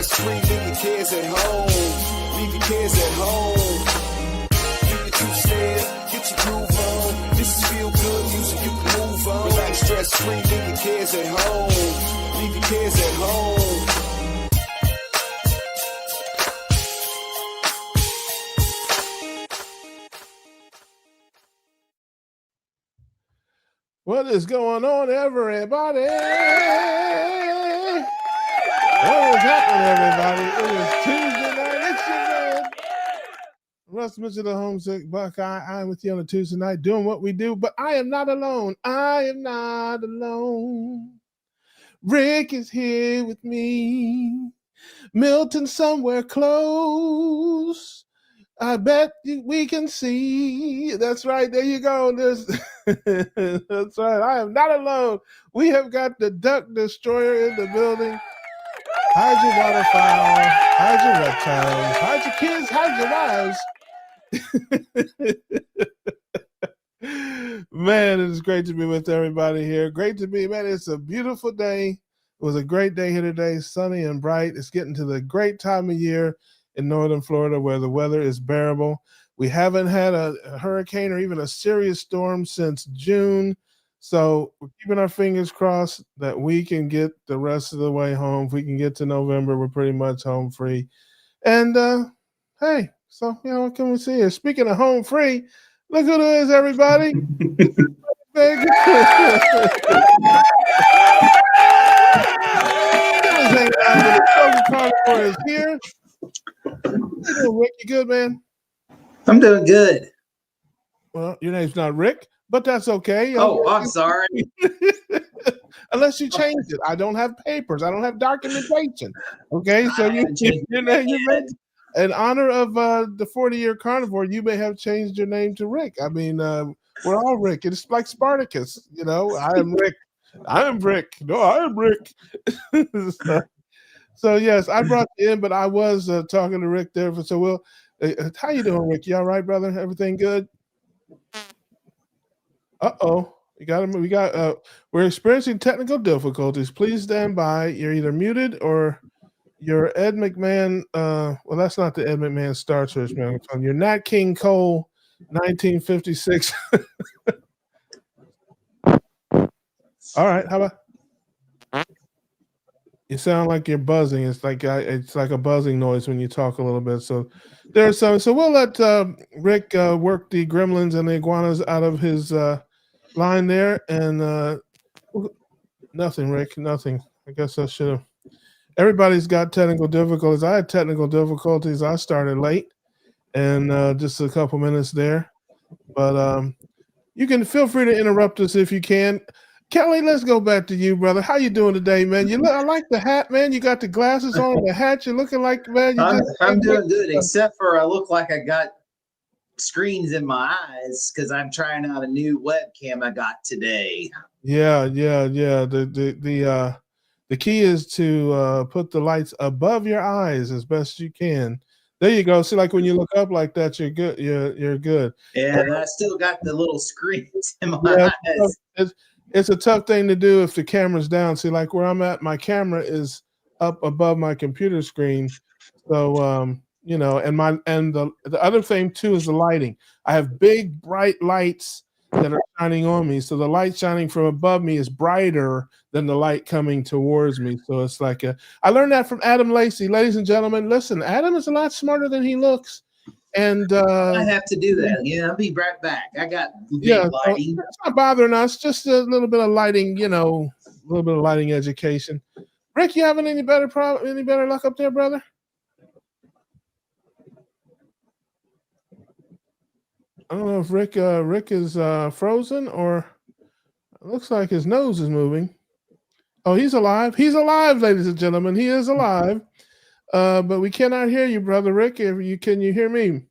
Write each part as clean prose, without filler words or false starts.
stress-free, leave your cares at home. Leave your cares at home. Do your two-step, get your groove on. This is feel-good music, you can move on. Relax, stress-free, leave your cares at home. Leave your cares at home. What is going on, everybody? What is happening, everybody? It is Tuesday night. It's your man, Russ, Mr. the Homesick Buckeye. I'm with you on a Tuesday night doing what we do, but I am not alone. I am not alone. Rick is here with me. Milton somewhere close. I bet we can see. That's right. There you go. That's right. I am not alone. We have got the Duck Destroyer in the building. Hide your waterfowl. Hide your reptiles. Hide your kids. Hide your wives. Man, it is great to be with everybody here. Great to be, man. It's a beautiful day. It was a great day here today. Sunny and bright. It's getting to the great time of year in northern Florida where the weather is bearable. We haven't had a hurricane or even a serious storm since June. So we're keeping our fingers crossed that we can get the rest of the way home. If we can get to November, we're pretty much home free. And hey, so what can we see here? Speaking of home free, look who it is, everybody. Carnivore is here. How you doing, Rick? You good, man? I'm doing good. Well, your name's not Rick, but that's okay. I'm sorry. Unless you change it. I don't have papers. I don't have documentation. Okay, so your name, in honor of the 40-year carnivore, you may have changed your name to Rick. I mean, we're all Rick. It's like Spartacus. I am Rick. I am Rick. No, I am Rick. So yes, I brought you in, but I was talking to Rick there. So how you doing, Rick? You all right, brother? Everything good? Uh-oh. We're experiencing technical difficulties. Please stand by. You're either muted or you're Ed McMahon. Well, that's not the Ed McMahon Star Search man. You're Nat King Cole, 1956. All right, how about? You sound like you're buzzing. It's like a buzzing noise when you talk a little bit. So there's some. So we'll let Rick work the gremlins and the iguanas out of his line there. And nothing, Rick. Nothing. I guess I should have. Everybody's got technical difficulties. I had technical difficulties. I started late, and just a couple minutes there. But you can feel free to interrupt us if you can. Kelly, let's go back to you, brother. How you doing today, man? I like the hat, man. You got the glasses on, the hat. You're looking like, man. I'm doing good, except for I look like I got screens in my eyes because I'm trying out a new webcam I got today. Yeah. The key is to put the lights above your eyes as best you can. There you go. See, like when you look up like that, you're good. You're good. Yeah, and I still got the little screens in my eyes. It's a tough thing to do if the camera's down. See, like where I'm at, my camera is up above my computer screen. So, and the other thing too is the lighting. I have big, bright lights that are shining on me. So the light shining from above me is brighter than the light coming towards me. So it's like I learned that from Adam Lacey. Ladies and gentlemen, listen, Adam is a lot smarter than he looks. And I have to do that. Yeah, I'll be right back. I got lighting. It's not bothering us. Just a little bit of lighting, a little bit of lighting education. Rick, you having any better luck up there, brother? I don't know if Rick is frozen or it looks like his nose is moving. Oh, he's alive. He's alive, ladies and gentlemen. He is alive. But we cannot hear you, brother Rick. Can you hear me?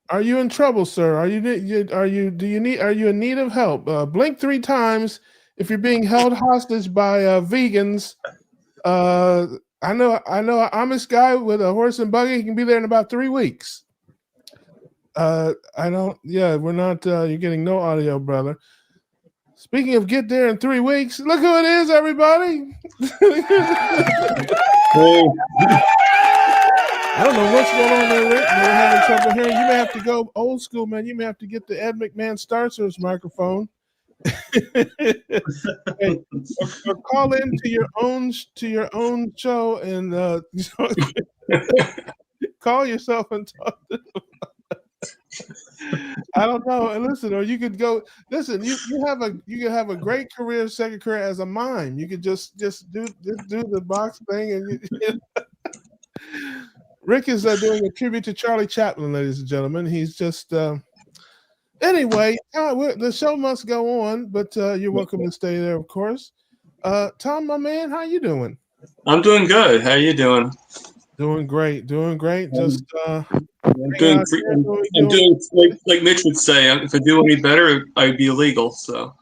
Are you in trouble, sir? Are you in need of help? Blink 3 times if you're being held hostage by vegans. I know an Amish guy with a horse and buggy. He can be there in about 3 weeks. We're not. You're getting no audio, brother. Speaking of get there in 3 weeks, look who it is, everybody. I don't know what's going on there, Rick. We're having trouble hearing. You may have to go old school, man. You may have to get the Ed McMahon Star Search microphone. Hey, or call in to your own show and call yourself and talk to them. I don't know. And listen, or you could go. Listen, you can have a great career, second career as a mime. You could just do the box thing, and Rick is doing a tribute to Charlie Chaplin, ladies and gentlemen. He's just anyway. The show must go on, but you're welcome to stay there, of course. Tom, my man, how you doing? I'm doing good. How you doing? Doing great. Just I'm doing like Mitch would say. If I do any better, I'd be illegal. So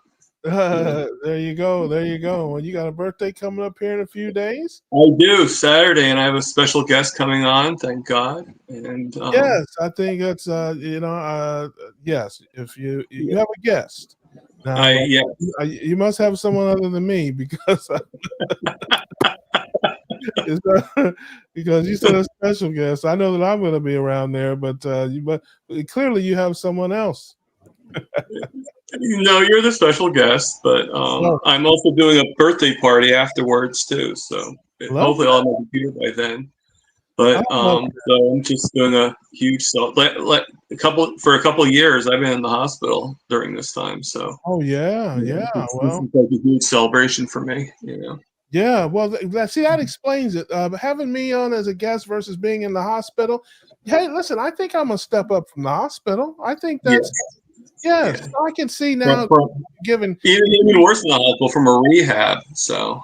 there you go. Well, you got a birthday coming up here in a few days. I do Saturday, and I have a special guest coming on. Thank God. And yes, I think that's yes. If you have a guest, now, you must have someone other than me because. Because you said a special guest. I know that I'm going to be around there, but clearly you have someone else. No, you're the special guest, but I'm also doing a birthday party afterwards too. So hopefully I'll have my computer by then. But so I'm just doing a huge for a couple of years. I've been in the hospital during this time. So yeah. This is like a huge celebration for me. Yeah, well, see, that explains it. Having me on as a guest versus being in the hospital. Hey, listen, I think I'm a step up from the hospital. I think that's yes. I can see now. Given even worse than the hospital, from a rehab. So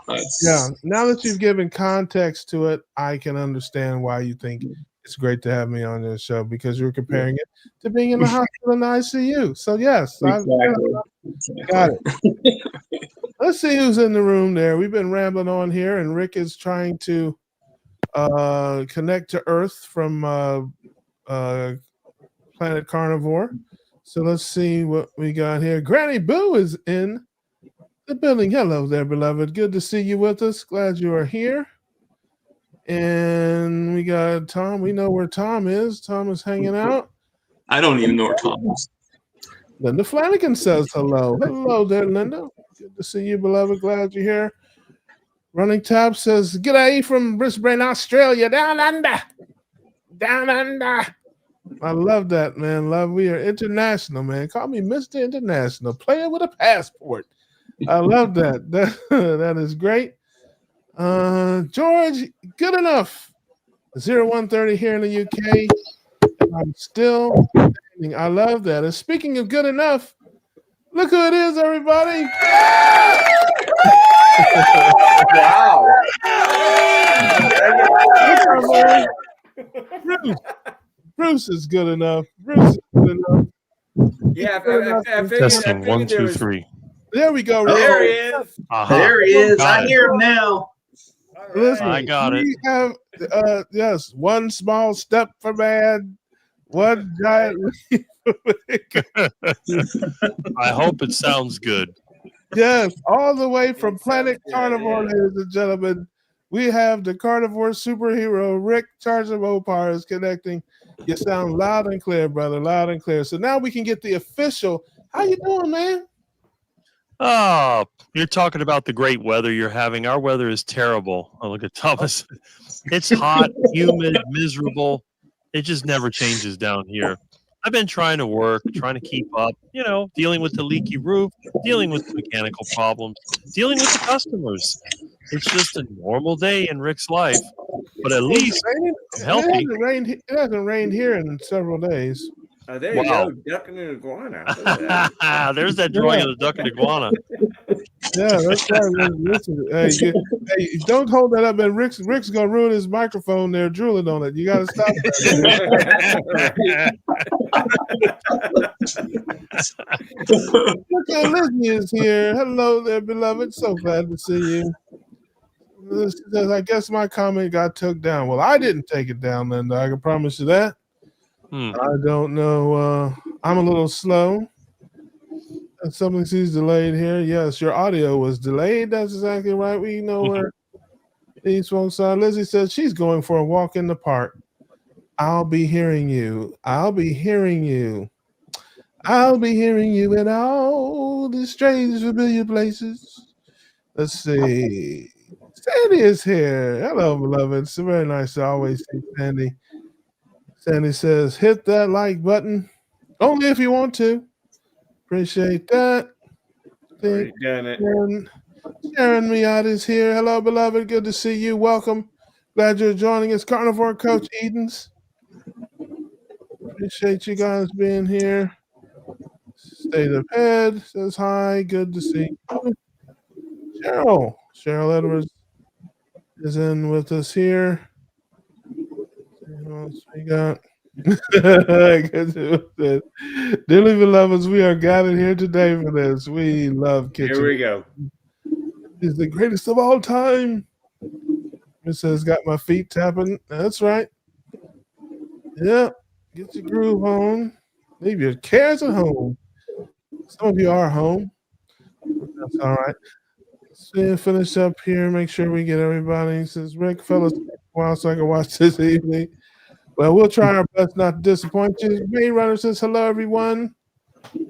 now that you've given context to it, I can understand why you think it's great to have me on this show because you're comparing it to being in the hospital in the ICU. So yes, exactly. Got it. Let's see who's in the room there. We've been rambling on here, and Rick is trying to connect to Earth from Planet Carnivore. So let's see what we got here. Granny Boo is in the building. Hello there, beloved. Good to see you with us. Glad you are here. And we got Tom. We know where Tom is. Tom is hanging out. I don't even know where Tom is. Linda Flanagan says hello. Hello there, Linda. Good to see you, beloved. Glad you're here. Running Top says, "G'day from Brisbane, Australia. Down under. Down under." I love that, man. We are international, man. Call me Mr. International. Player with a passport. I love that. That is great. George, good enough. 0130 here in the UK. And I'm still standing. I love that. And speaking of good enough, look who it is, everybody. Wow. Bruce is good enough. Yeah, I testing 1, 2, 3. There we go. There he is. There he is. I hear him now. Listen, I got it. We have yes, one small step for man, one giant leap for mankind. I hope it sounds good. Yes, all the way from Planet Carnivore, ladies and gentlemen. We have the carnivore superhero Rick Charger Mopar is connecting. You sound loud and clear, brother, loud and clear. So now we can get the official. How you doing, man? Oh, you're talking about the great weather you're having. Our weather is terrible. Oh, look at Thomas. It's hot, humid, miserable. It just never changes down here. I've been trying to work, trying to keep up, dealing with the leaky roof, dealing with mechanical problems, dealing with the customers. It's just a normal day in Rick's life, but at least I'm healthy. It hasn't rained here in several days. There you go, duck and an iguana. There's that drawing of the duck and iguana. Yeah, that's right. Listen, hey, don't hold that up, man. Rick's gonna ruin his microphone there, drooling on it. You gotta stop that. Look at Lizzie is here. Hello there, beloved. So glad to see you. I guess my comment got took down. Well, I didn't take it down, Linda. I can promise you that. I don't know. I'm a little slow. Something seems delayed here. Yes, your audio was delayed. That's exactly right. We know where these folks are. Lizzie says she's going for a walk in the park. I'll be hearing you. I'll be hearing you. I'll be hearing you in all the strange familiar places. Let's see. Sandy is here. Hello, beloved. It's very nice to always see Sandy. Sandy says, hit that like button. Only if you want to. Appreciate that. Already done it. Sharon Miad is here. Hello, beloved. Good to see you. Welcome. Glad you're joining us. Carnivore Coach Edens. Appreciate you guys being here. State of Head says hi. Good to see you. Cheryl Edwards is in with us here. What else we got? Dearly beloveds, we are gathered here today for this. We love kitchen. Here we go. It's the greatest of all time. It says, got my feet tapping. That's right. Yeah. Get your groove on. Leave your cares at home. Some of you are home. That's all right. Let's finish up here. Make sure we get everybody. Says, Rick, fellas, a while so I can watch this evening. Well, we'll try our best not to disappoint you. Main Runner says, hello, everyone.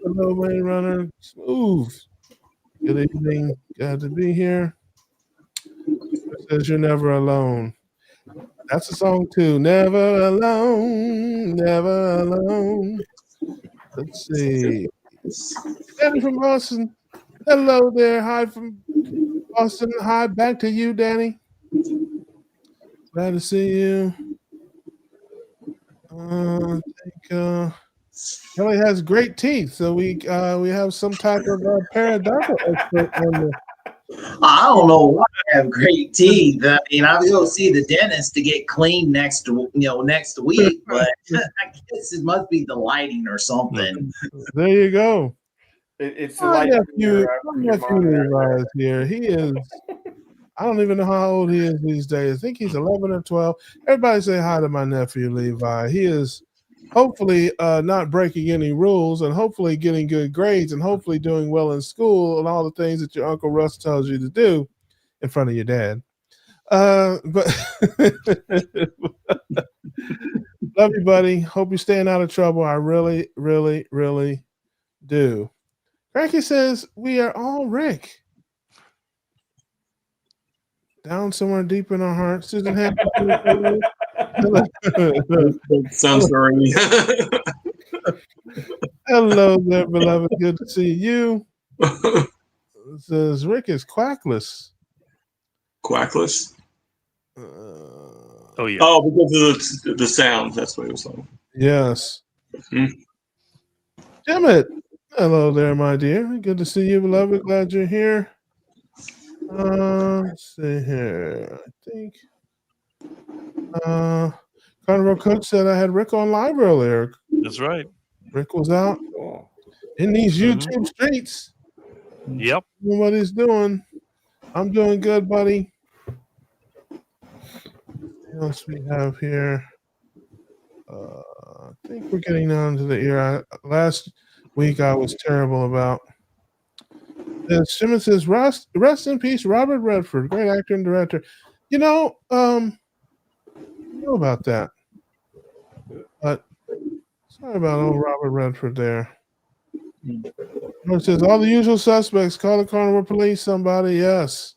Hello, Main Runner. Smooth. Good evening. Glad to be here. It says, you're never alone. That's a song, too. Never alone. Never alone. Let's see. Danny from Boston. Hello there. Hi from Boston. Hi. Back to you, Danny. Glad to see you. I think Kelly has great teeth, so we have some type of periodontal expert on the. I don't know why I have great teeth. I mean, I'll go see the dentist to get clean next week, but I guess it must be the lighting or something. There you go. It's the My light. nephew Levi is here. He is. I don't even know how old he is these days. I think he's 11 or 12. Everybody say hi to my nephew Levi. He is hopefully not breaking any rules and hopefully getting good grades and hopefully doing well in school and all the things that your Uncle Russ tells you to do in front of your dad. But love you, buddy. Hope you're staying out of trouble. I really, really, really do. Frankie says, we are all Rick. Down somewhere deep in our hearts. Susan Hampton. Sounds sorry. Hello there, beloved. Good to see you. It says Rick is quackless. Quackless? Oh, yeah. Oh, because of the sound. That's what it was like. Yes. Mm-hmm. Emmett. Hello there, my dear. Good to see you, beloved. Glad you're here. Let's see here. I think Carnival Coach said I had Rick on live earlier. That's right. Rick was out in these YouTube streets. Yep. What he's doing. I'm doing good, buddy. What else we have here? I think we're getting down to the ear. Last week I was terrible about. Simmons says, rest in peace, Robert Redford, great actor and director. You know about that. But sorry about old Robert Redford there. It says, all the usual suspects, call the Carnival Police, somebody, yes.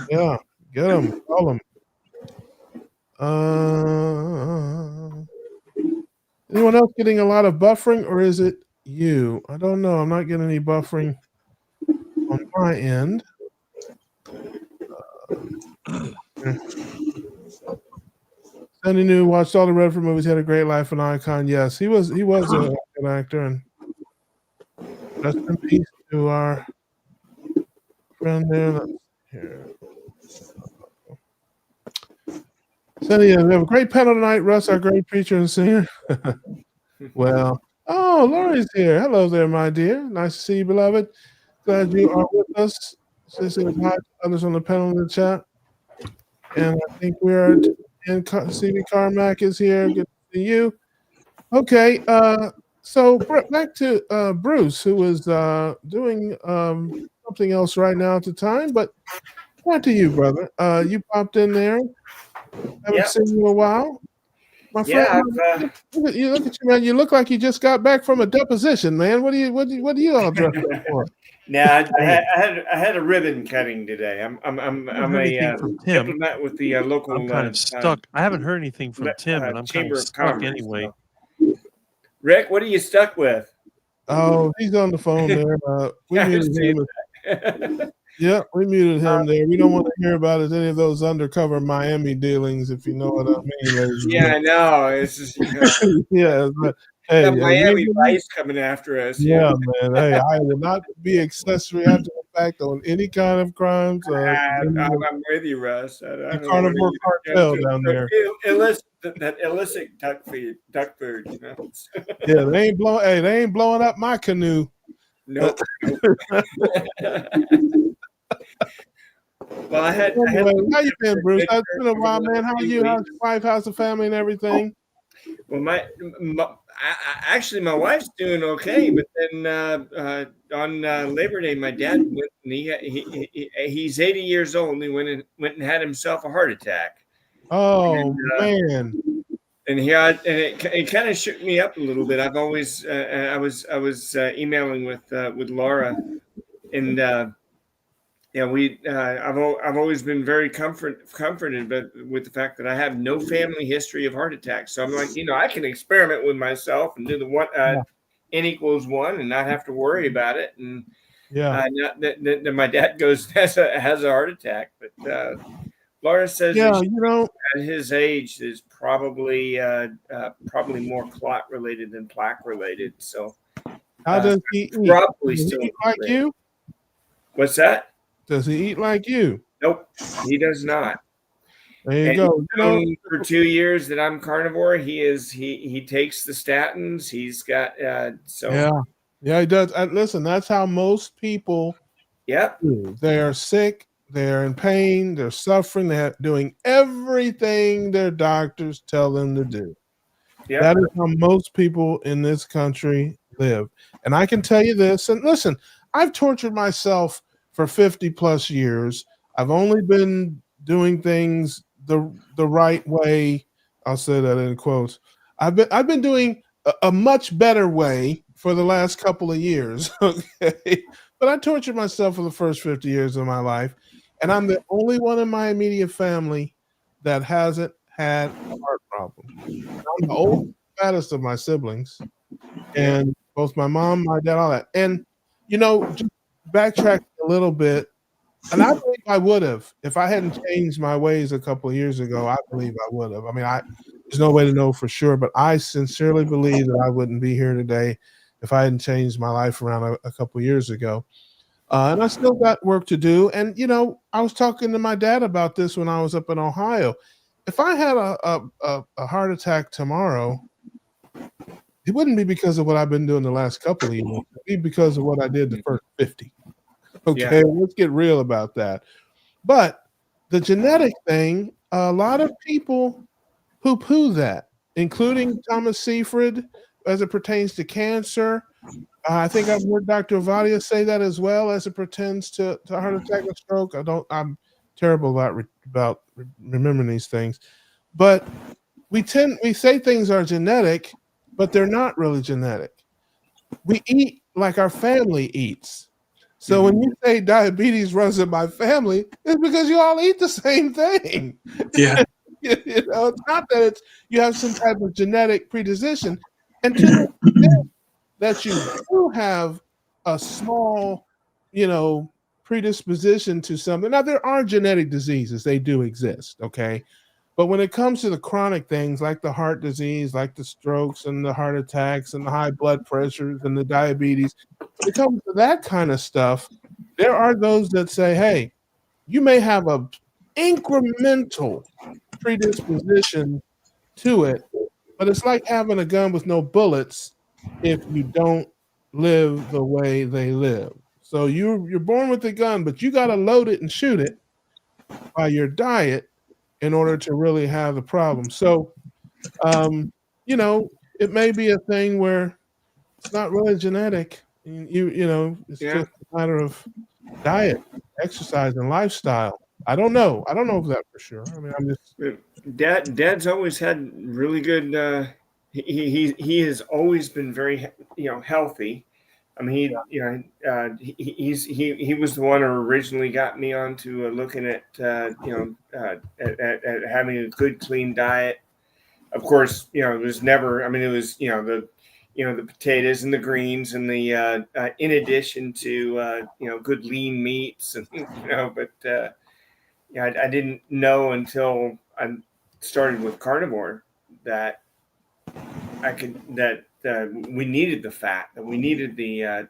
Yeah, get them, call them. Anyone else getting a lot of buffering, or is it you? I don't know. I'm not getting any buffering on my end. Sandy New watched all the Redford movies. Had a great life, an icon. Yes, he was an actor, and rest in peace to our friend there. Here. Sandy, we have a great panel tonight. Russ, our great preacher and singer. Well, oh, Lori's here. Hello there, my dear. Nice to see you, beloved. Glad you are with us. She says hi to others on the panel in the chat. And I think we're and CB Carmack is here. Good to see you. Okay, So back to Bruce, who is doing something else right now at the time. But back to you, brother. You popped in there. Haven't Yeah, seen you in a while. My friend, yeah. look at you, man. You look like you just got back from a deposition, man. What are you all dressed up for? Now I had a ribbon cutting today. I'm I haven't heard a anything from Tim. diplomat with the local. I'm kind of stuck. I haven't heard anything from Tim, and I'm kind Chamber of of stuck Commerce. anyway. So. Rick, what are you stuck with? Oh, he's on the phone there. We muted him. Yeah, we muted him there. We don't want to hear about any of those undercover Miami dealings, if you know what I mean, ladies. Yeah, I know. It's just yeah, but hey, Miami Vice coming after us. Yeah, man. Hey, I will not be accessory after the fact on any kind of crimes. I'm with you, Russ. I The don't carnivore cartel down there. That illicit duck food, you know. Yeah, they ain't blowing up my canoe. Nope. Well, I had how you been, Bruce? It's been a while, man. How are you? How's your wife? How's the family and everything? Well, actually, my wife's doing okay, but then on Labor Day, my dad went and he's 80 years old, and he went and had himself a heart attack. Oh man! And it kind of shook me up a little bit. I've always I was emailing with Laura, and I've always been very comforted, but with the fact that I have no family history of heart attacks. So I'm like, I can experiment with myself and do the one N equals 1 and not have to worry about it. And that my dad has a heart attack, but Laura says, at his age, is probably more clot related than plaque related. So how does he eat? Probably does still he eat like you? What's that? Does he eat like you? Nope, he does not. There you go. For 2 years that I'm carnivore, he takes the statins. He's got yeah, he does. Listen, that's how most people. Yeah, they are sick. They're in pain. They're suffering. They're doing everything their doctors tell them to do. Yep. That is how most people in this country live. And I can tell you this. And listen, I've tortured myself for 50 plus years. I've only been doing things the right way. I'll say that in quotes. I've been doing a much better way for the last couple of years. Okay. But I tortured myself for the first 50 years of my life. And I'm the only one in my immediate family that hasn't had a heart problem. I'm the oldest, fattest of my siblings. And both my mom, my dad, all that. And, just backtrack a little bit. And I believe I would have. If I hadn't changed my ways a couple of years ago, I believe I would have. I mean, there's no way to know for sure, but I sincerely believe that I wouldn't be here today if I hadn't changed my life around a couple of years ago. And I still got work to do. And, I was talking to my dad about this when I was up in Ohio. If I had a heart attack tomorrow, it wouldn't be because of what I've been doing the last couple of years. It would be because of what I did the first 50. Okay, Let's get real about that. But the genetic thing, a lot of people poo-poo that, including Thomas Seyfried, as it pertains to cancer. I think I've heard Dr. Avadia say that as well as it pertains to heart attack and stroke. I'm terrible about remembering these things, but we say things are genetic, but they're not really genetic. We eat like our family eats. So when you say diabetes runs in my family, it's because you all eat the same thing. Yeah. It's not that you have some type of genetic predisposition. And to the extent that you do have a small, predisposition to something. Now, there are genetic diseases. They do exist, okay? But when it comes to the chronic things like the heart disease, like the strokes and the heart attacks and the high blood pressures and the diabetes, when it comes to that kind of stuff, there are those that say, hey, you may have a incremental predisposition to it, but it's like having a gun with no bullets if you don't live the way they live. So you're born with a gun, but you got to load it and shoot it by your diet in order to really have the problem. So, it may be a thing where It's not really genetic. You know, it's just a matter of diet, exercise, and lifestyle. I don't know. I don't know that for sure. I mean, I'm just Dad's always had really good. He has always been very healthy. I mean, he was the one who originally got me onto looking at at having a good clean diet. Of course, it was never. I mean, it was the potatoes and the greens and the in addition to good lean meats and but I didn't know until I started with carnivore that we needed the fat, that we needed that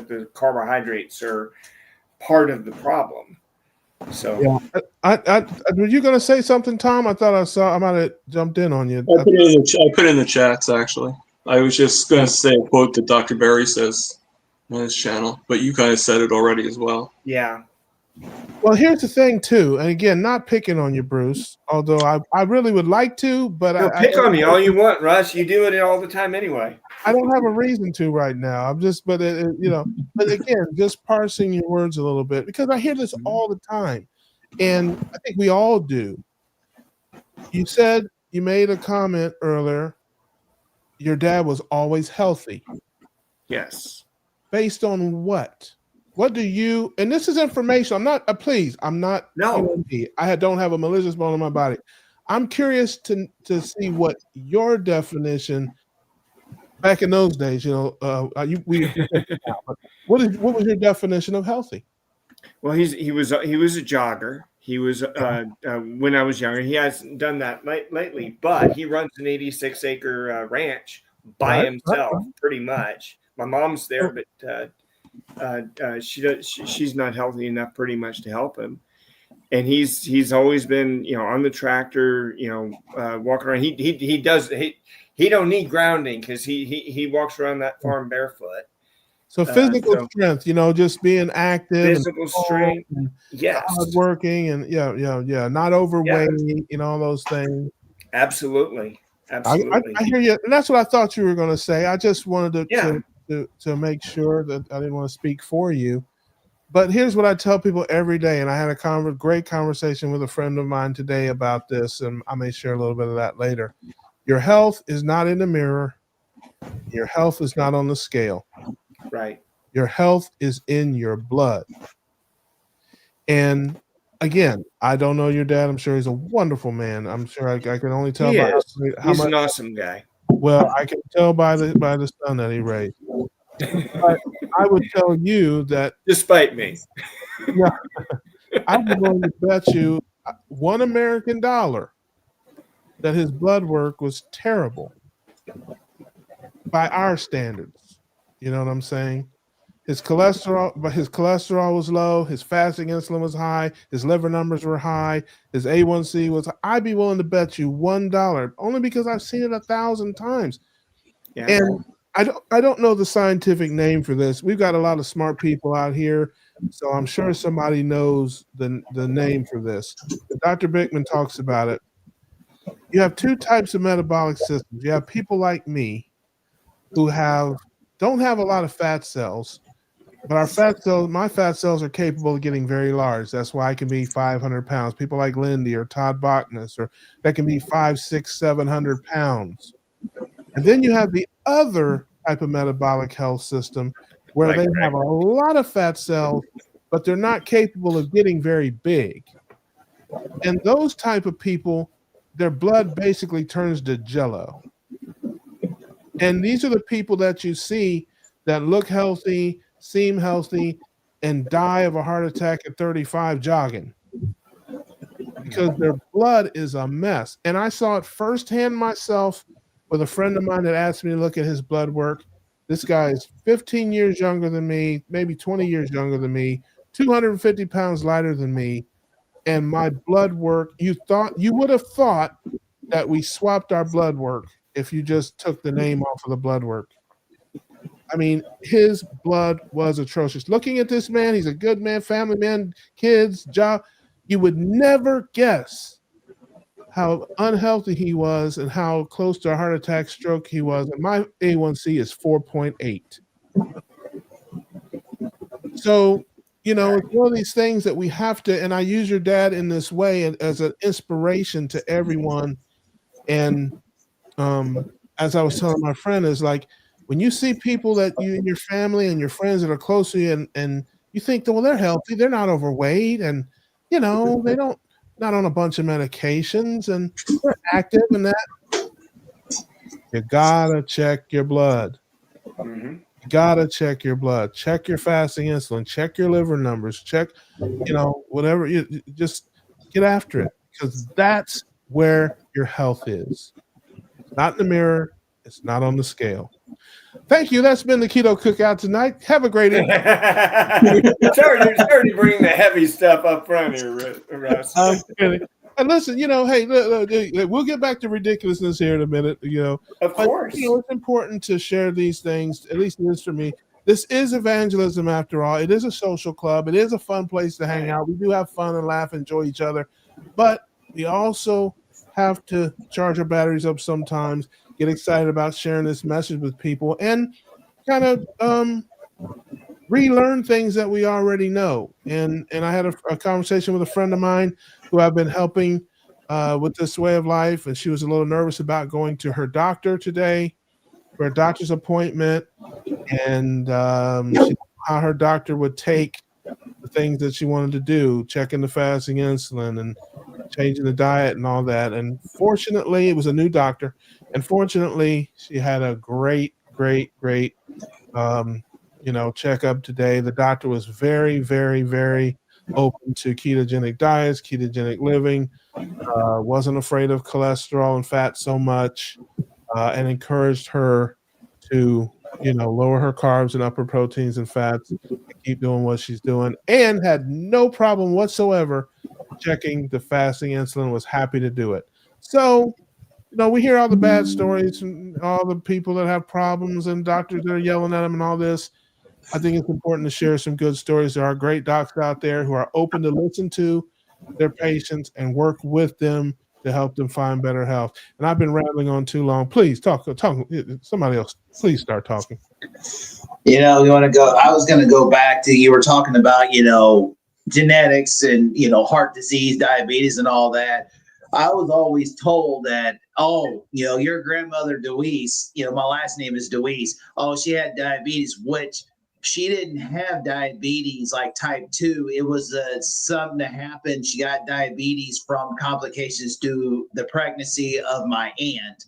the carbohydrates are part of the problem. So were you going to say something, Tom? I thought I might have jumped in on you. I put it in the chats actually. I was just going to say a quote that Dr. Barry says on his channel, but you guys said it already as well. Yeah. Well, here's the thing too, and again, not picking on you, Bruce. Although I really would like to, but pick on me all you want, Russ. You do it all the time anyway. I don't have a reason to right now. I'm just, but but again, just parsing your words a little bit because I hear this all the time, and I think we all do. You said you made a comment earlier. Your dad was always healthy. Yes. Based on what? What do you? And this is information. I'm not. I'm not. No. I don't have a malicious bone in my body. I'm curious to see what your definition. Back in those days, what was your definition of healthy? Well, he was a jogger. He was when I was younger. He hasn't done that lately, but he runs an 86-acre ranch by himself, pretty much. My mom's there, but she's not healthy enough, pretty much, to help him. And he's always been on the tractor, walking around. He don't need grounding because he walks around that farm barefoot. So physical strength, just being active, physical strength, yes, hardworking, and not overweight, all those things. Absolutely. I hear you, and that's what I thought you were going to say. I just wanted to make sure that I didn't want to speak for you. But here's what I tell people every day, and I had a great conversation with a friend of mine today about this, and I may share a little bit of that later. Your health is not in the mirror. Your health is not on the scale. Right. Your health is in your blood. And again, I don't know your dad. I'm sure he's a wonderful man. I'm sure I can only tell by how he's much. An awesome guy. Well, I can tell by the son that he raised. But I would tell you that, despite me, I'm willing to bet you $1 American that his blood work was terrible by our standards. You know what I'm saying? His cholesterol was low. His fasting insulin was high. His liver numbers were high. His A1C was. I'd be willing to bet you $1, only because I've seen it 1,000 times. Yeah. And I don't know the scientific name for this. We've got a lot of smart people out here, so I'm sure somebody knows the name for this. Dr. Bickman talks about it. You have two types of metabolic systems. You have people like me who don't have a lot of fat cells, but my fat cells are capable of getting very large. That's why I can be 500 pounds. People like Lindy or Todd Bachnes, or that can be 500, 600, 700 pounds. And then you have the other type of metabolic health system where they have a lot of fat cells, but they're not capable of getting very big. And those type of people, their blood basically turns to jello. And these are the people that you see that look healthy, seem healthy, and die of a heart attack at 35 jogging. Because their blood is a mess. And I saw it firsthand myself with a friend of mine that asked me to look at his blood work. This guy is 15 years younger than me, maybe 20 years younger than me, 250 pounds lighter than me. And my blood work, you would have thought that we swapped our blood work if you just took the name off of the blood work. I mean, his blood was atrocious. Looking at this man, he's a good man, family man, kids, job. You would never guess how unhealthy he was and how close to a heart attack stroke he was. And my A1C is 4.8. So, it's one of these things that we have to, and I use your dad in this way as an inspiration to everyone. And as I was telling my friend, is like, when you see people that you and your family and your friends that are close to you and you think, well, they're healthy, they're not overweight, and, they don't, not on a bunch of medications, and they're active and that, you gotta check your blood. Mm-hmm. You gotta check your blood, check your fasting insulin, check your liver numbers, check, whatever, you just get after it, because that's where your health is. It's not in the mirror. It's not on the scale. Thank you. That's been the Keto Cookout tonight. Have a great evening. sorry to bring the heavy stuff up front here, Russ. And listen, hey, look, we'll get back to ridiculousness here in a minute. Of course, it's important to share these things. At least it is for me. This is evangelism, after all. It is a social club. It is a fun place to hang out. We do have fun and laugh, enjoy each other, but we also have to charge our batteries up sometimes. Get excited about sharing this message with people and kind of relearn things that we already know. And I had a conversation with a friend of mine who I've been helping with this way of life, and she was a little nervous about going to her doctor today for a doctor's appointment, and she didn't know how her doctor would take the things that she wanted to do, checking the fasting insulin and changing the diet and all that. And fortunately, it was a new doctor. And fortunately, she had a great checkup today. The doctor was very, very, very open to ketogenic diets, ketogenic living, wasn't afraid of cholesterol and fat so much, and encouraged her to, lower her carbs and upper proteins and fats and keep doing what she's doing, and had no problem whatsoever checking the fasting insulin, was happy to do it. So, we hear all the bad stories and all the people that have problems and doctors that are yelling at them and all this. I think it's important to share some good stories. There are great docs out there who are open to listen to their patients and work with them to help them find better health. And I've been rambling on too long. Please talk. Somebody else, please start talking. We want to go. I was going to go back to, you were talking about, genetics and, heart disease, diabetes and all that. I was always told that, your grandmother Deweese, my last name is Deweese. Oh, she had diabetes, which she didn't have diabetes like type 2. It was something that happened. She got diabetes from complications to the pregnancy of my aunt.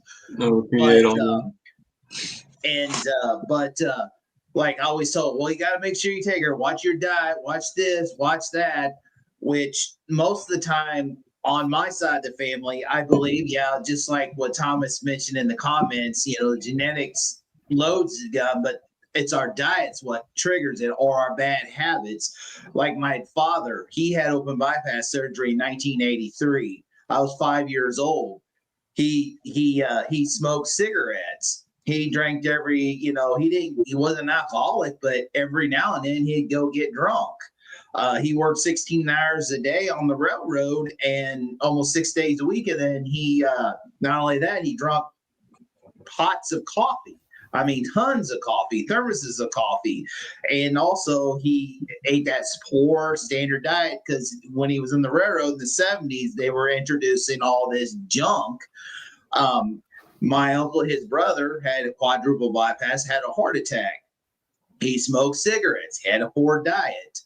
Like I always told, well, you got to make sure you take her, watch your diet, watch this, watch that, which most of the time on my side of the family, I believe, just like what Thomas mentioned in the comments, genetics loads the gun, but it's our diets what triggers it, or our bad habits. Like my father, he had open bypass surgery in 1983. I was 5 years old. He smoked cigarettes. He drank he wasn't an alcoholic, but every now and then he'd go get drunk. He worked 16 hours a day on the railroad and almost 6 days a week. And then he, not only that, he drank pots of coffee. I mean, tons of coffee, thermoses of coffee. And also he ate that poor standard diet, because when he was in the railroad in the 70s, they were introducing all this junk. My uncle, his brother, had a quadruple bypass, had a heart attack. He smoked cigarettes, had a poor diet.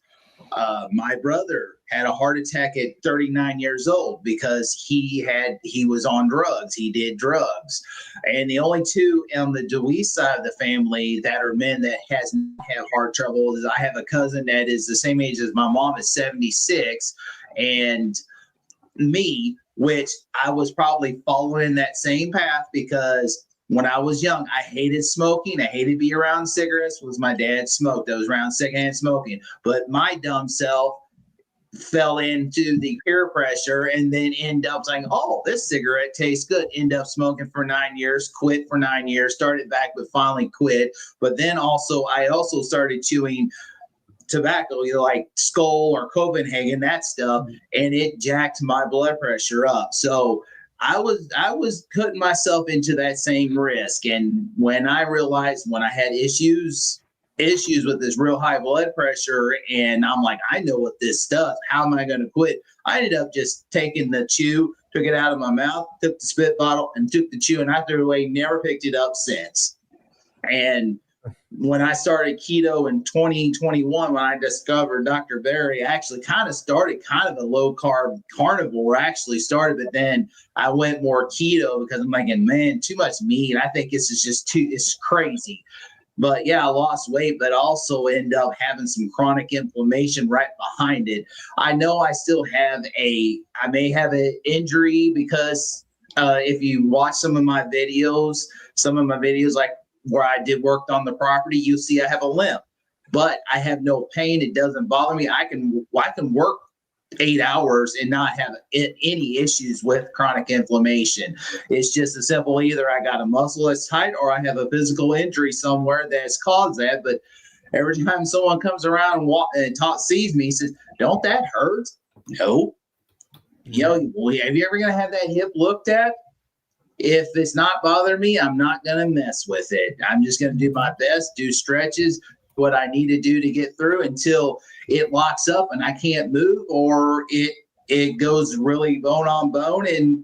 My brother had a heart attack at 39 years old because he was on drugs. He did drugs. And the only two on the Deweese side of the family that are men that has not had heart trouble is I have a cousin that is the same age as my mom, is 76, and me, which I was probably following that same path, because when I was young, I hated smoking. I hated being around cigarettes. Was my dad smoked. I was around secondhand smoking. But my dumb self fell into the peer pressure and then end up saying, oh, this cigarette tastes good. End up smoking for 9 years, quit for 9 years, started back, but finally quit. But then I also started chewing tobacco, like Skull or Copenhagen, that stuff, and it jacked my blood pressure up. So I was putting myself into that same risk. And when I realized when I had issues with this real high blood pressure, and I'm like, I know what this stuff, how am I going to quit? I ended up just taking the chew, took it out of my mouth, took the spit bottle and took the chew, and I threw it away, never picked it up since. And when I started keto in 2021, when I discovered Dr. Berry, I actually started a low carb carnivore. I actually started, but then I went more keto because I'm thinking, man, too much meat. I think this is just it's crazy. But yeah, I lost weight, but also end up having some chronic inflammation right behind it. I know I still have I may have an injury because if you watch some of my videos like where I did work on the property, you'll see I have a limp, but I have no pain. It doesn't bother me. I can work 8 hours and not have any issues with chronic inflammation. It's just a simple, either I got a muscle that's tight or I have a physical injury somewhere that's caused that. But every time someone comes around and sees me, says, "Don't that hurt?" No. Have you ever gonna have that hip looked at? If it's not bothering me, I'm not gonna mess with it. I'm just gonna do my best, do stretches, what I need to do to get through until it locks up and I can't move, or it goes really bone on bone and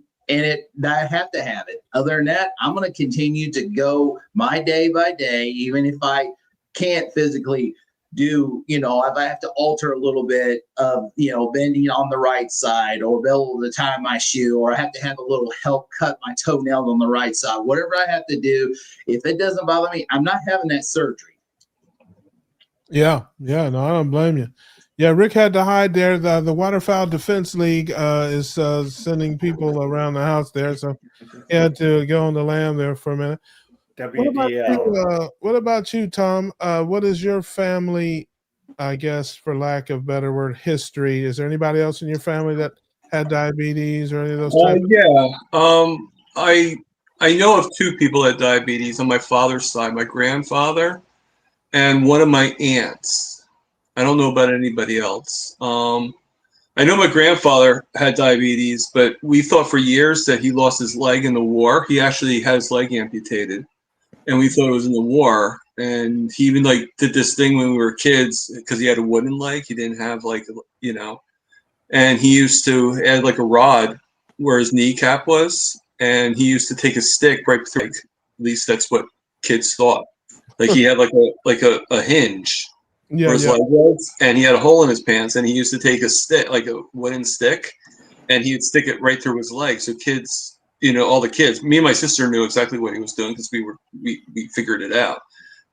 I have to have it. Other than that, I'm going to continue to go my day by day, even if I can't physically do, if I have to alter a little bit of, bending on the right side or be able to tie my shoe, or I have to have a little help cut my toenails on the right side, whatever I have to do. If it doesn't bother me, I'm not having that surgery. Yeah, no, I don't blame you. Yeah, Rick had to hide there. The Waterfowl Defense League is sending people around the house there, so he had to go on the lam there for a minute. What about you, Tom? What is your family, I guess, for lack of a better word, history? Is there anybody else in your family that had diabetes or any of those types? I know of two people that had diabetes on my father's side, my grandfather and one of my aunts. I don't know about anybody else. I know my grandfather had diabetes, but we thought for years that he lost his leg in the war. He actually had his leg amputated, and we thought it was in the war. And he even did this thing when we were kids because he had a wooden leg. He didn't have and he used to add a rod where his kneecap was, and he used to take a stick right through. At least that's what kids thought. He had a hinge where his leg was, and he had a hole in his pants, and he used to take a stick, like a wooden stick, and he would stick it right through his leg. So kids, all the kids, me and my sister knew exactly what he was doing because we figured it out.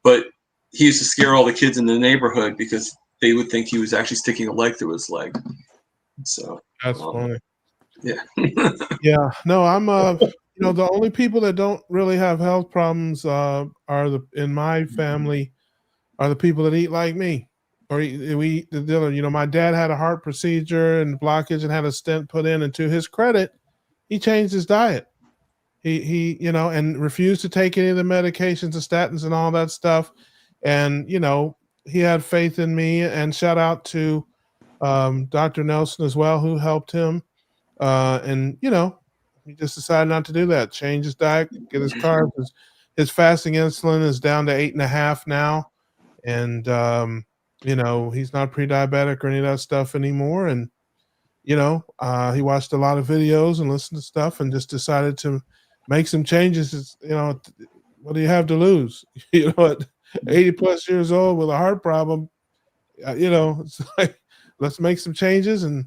But he used to scare all the kids in the neighborhood because they would think he was actually sticking a leg through his leg. So that's funny. Yeah. Yeah. No, I'm the only people that don't really have health problems in my family are the people that eat like me, or we eat the dealer. My dad had a heart procedure and blockage and had a stent put in, and to his credit, he changed his diet. He and refused to take any of the medications, the statins and all that stuff. And, he had faith in me, and shout out to Dr. Nelson as well, who helped him. And, he just decided not to do that. Change his diet, get his carbs. His fasting insulin is down to 8.5 now. And, he's not pre-diabetic or any of that stuff anymore. And, he watched a lot of videos and listened to stuff and just decided to make some changes. What do you have to lose? At 80 plus years old with a heart problem, it's like, let's make some changes and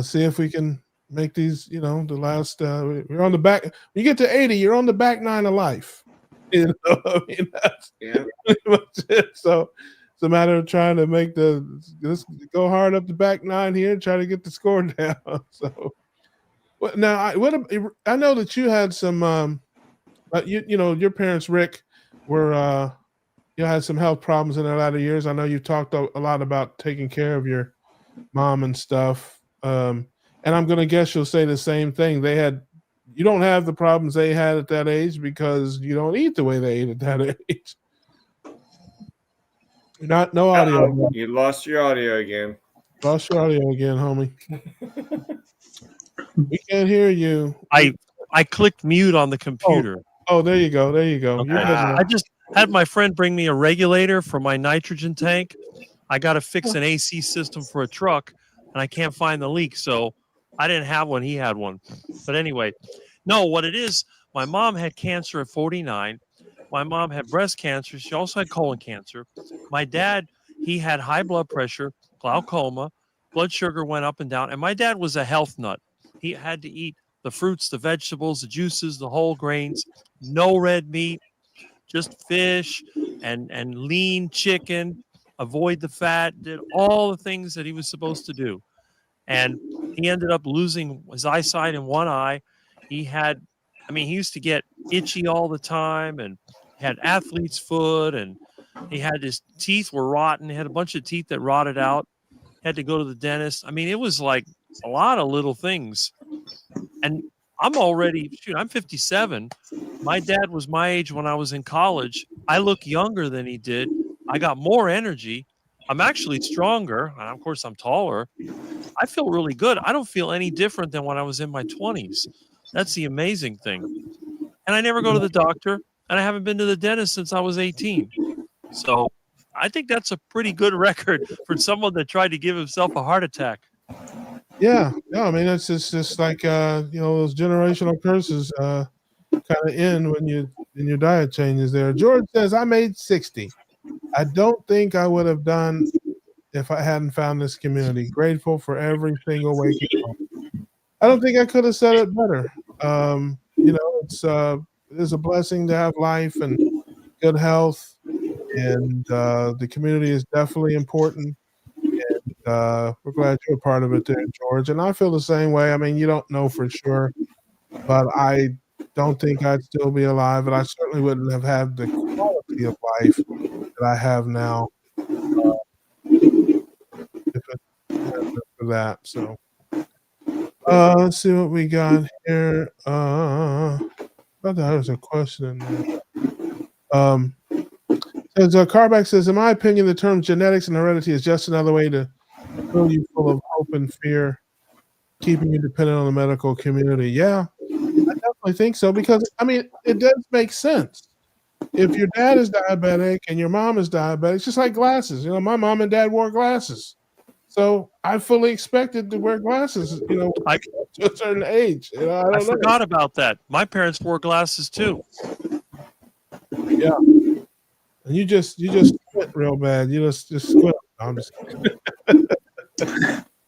see if we can make these, the last, we're on the back. When you get to 80, you're on the back nine of life. That's pretty much it. So it's a matter of trying to make let's go hard up the back nine here and try to get the score down. So now I know that you had some, your parents, Rick, were, you had some health problems in their latter years. I know you talked a lot about taking care of your mom and stuff. And I'm going to guess you'll say the same thing. You don't have the problems they had at that age because you don't eat the way they ate at that age. No audio. You lost your audio again. Lost your audio again, homie. We can't hear you. I clicked mute on the computer. Oh, there you go. There you go. Okay. You're good now. I just had my friend bring me a regulator for my nitrogen tank. I got to fix an AC system for a truck, and I can't find the leak. So I didn't have one. He had one. But anyway, no, what it is, my mom had cancer at 49. My mom had breast cancer. She also had colon cancer. My dad, he had high blood pressure, glaucoma, blood sugar went up and down. And my dad was a health nut. He had to eat the fruits, the vegetables, the juices, the whole grains, no red meat, just fish and lean chicken, avoid the fat, did all the things that he was supposed to do. And he ended up losing his eyesight in one eye. He used to get itchy all the time and had athlete's foot, and he had his teeth were rotten. He had a bunch of teeth that rotted out, had to go to the dentist. I mean, it was like a lot of little things. And I'm 57. My dad was my age when I was in college. I look younger than he did. I got more energy. I'm actually stronger. And of course, I'm taller. I feel really good. I don't feel any different than when I was in my 20s. That's the amazing thing. And I never go to the doctor, and I haven't been to the dentist since I was 18. So I think that's a pretty good record for someone that tried to give himself a heart attack. Yeah. I mean, it's just like those generational curses kind of end when your diet changes. There, George says, I made 60. I don't think I would have done if I hadn't found this community. Grateful for every single waking moment. I don't think I could have said it better. It's a blessing to have life and good health, and the community is definitely important. And we're glad you're a part of it there, George. And I feel the same way. I mean, you don't know for sure, but I don't think I'd still be alive, and I certainly wouldn't have had the quality of life that I have now if it hadn't been for that. So let's see what we got here. I thought there was a question in there. As Carback says, in my opinion, the term genetics and heredity is just another way to fill you full of hope and fear, keeping you dependent on the medical community. Yeah, I definitely think so, because, I mean, it does make sense. If your dad is diabetic and your mom is diabetic, it's just like glasses. My mom and dad wore glasses. So I fully expected to wear glasses, to a certain age. I forgot about that. My parents wore glasses too. Yeah. And you just squint real bad. You just squint. No, I'm just kidding.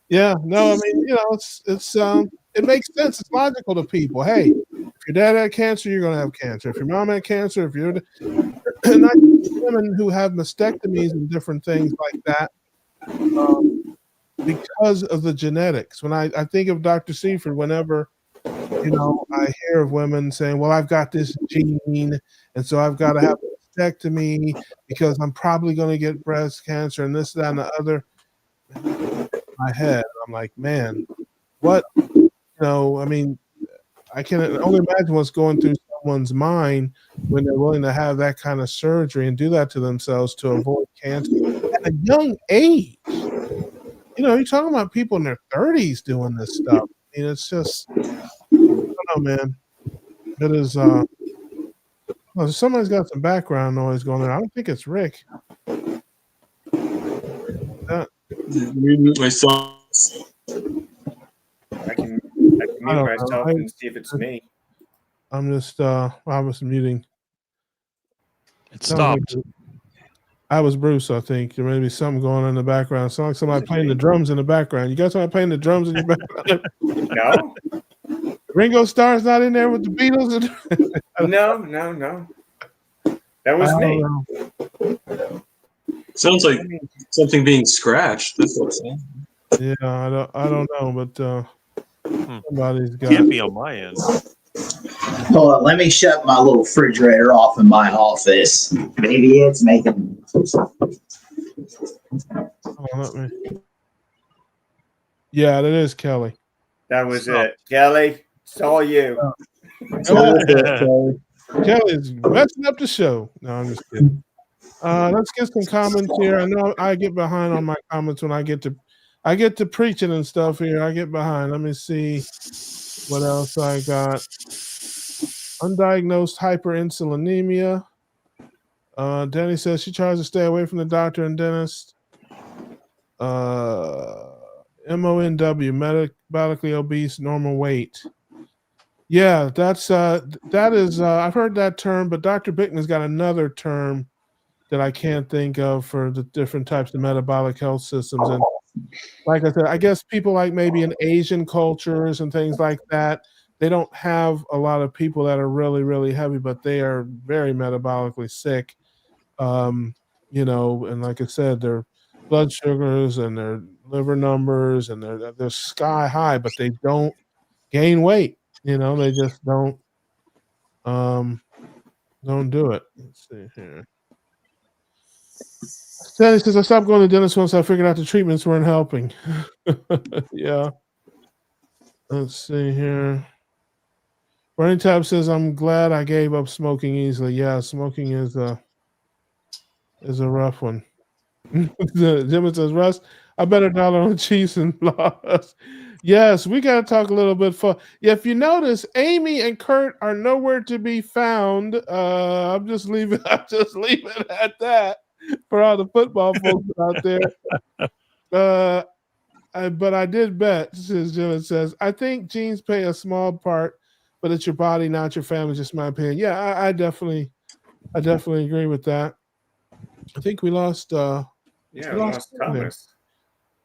Yeah, no, I mean, it makes sense. It's logical to people. Hey, if your dad had cancer, you're gonna have cancer. If your mom had cancer, if you're not women who have mastectomies and different things like that, because of the genetics. When I think of Dr. Seifert, whenever I hear of women saying, well, I've got this gene, and so I've got to have a mastectomy because I'm probably going to get breast cancer and this, that, and the other. In my head, I'm like, man, what? I mean, I can only imagine what's going through someone's mind when they're willing to have that kind of surgery and do that to themselves to avoid cancer at a young age. You're talking about people in their 30s doing this stuff. I mean, it's just, I don't know, man. It is, somebody's got some background noise going on. I don't think it's Rick. Myself. I can mute myself and see if it's me. I'm just, I was muting. It stopped. I was Bruce, I think. There may be something going on in the background. Sounds like somebody playing the drums in the background. You got somebody playing the drums in your background? No. Ringo Starr's not in there with the Beatles? No. That was me. Sounds like something being scratched. That's what it sounds. Yeah, I don't know, but somebody's got. Can't be on my end. Hold on, let me shut my little refrigerator off in my office. Maybe it's making. Yeah, that is Kelly. That was it. Kelly, it's all you. Kelly's messing up the show. No, I'm just kidding. Let's get some comments here. I know I get behind on my comments when I I get to preaching and stuff here. I get behind. Let me see what else I got. Undiagnosed hyperinsulinemia. Danny says she tries to stay away from the doctor and dentist. MONW, metabolically obese, normal weight. Yeah, that is. I've heard that term, but Dr. Bickman's got another term that I can't think of for the different types of metabolic health systems. And like I said, I guess people like maybe in Asian cultures and things like that, they don't have a lot of people that are really, really heavy, but they are very metabolically sick. And like I said, their blood sugars and their liver numbers and they're sky high, but they don't gain weight. They just don't do it. Let's see here. Danny says, I stopped going to the dentist once I figured out the treatments weren't helping. Yeah. Let's see here. Bernie Tab says, I'm glad I gave up smoking easily. Yeah, smoking is a rough one. Jimmy says, Russ, I better dollar on cheese and loss. Yes, we got to talk a little bit. If you notice, Amy and Kurt are nowhere to be found. I'm just leaving it at that for all the football folks out there. But I did bet, says Jim, says, I think genes play a small part, but it's your body, not your family, just my opinion. Yeah, I definitely agree with that. I think we lost lost Thomas.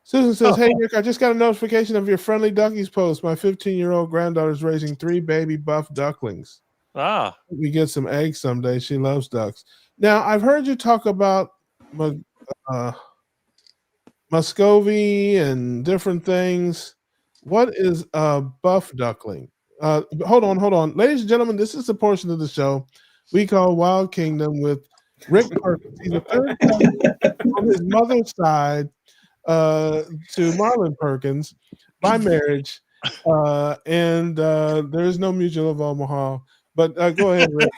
Susan says, hey, Rick, I just got a notification of your Friendly Duckies post. My 15-year-old granddaughter is raising 3 baby buff ducklings. We get some eggs someday. She loves ducks. Now, I've heard you talk about Muscovy and different things. What is a buff duckling? Hold on. Ladies and gentlemen, this is the portion of the show we call Wild Kingdom with Rick Perkins. He's a third cousin on his mother's side to Marlon Perkins by marriage. And there is no Mutual of Omaha. But go ahead, Rick.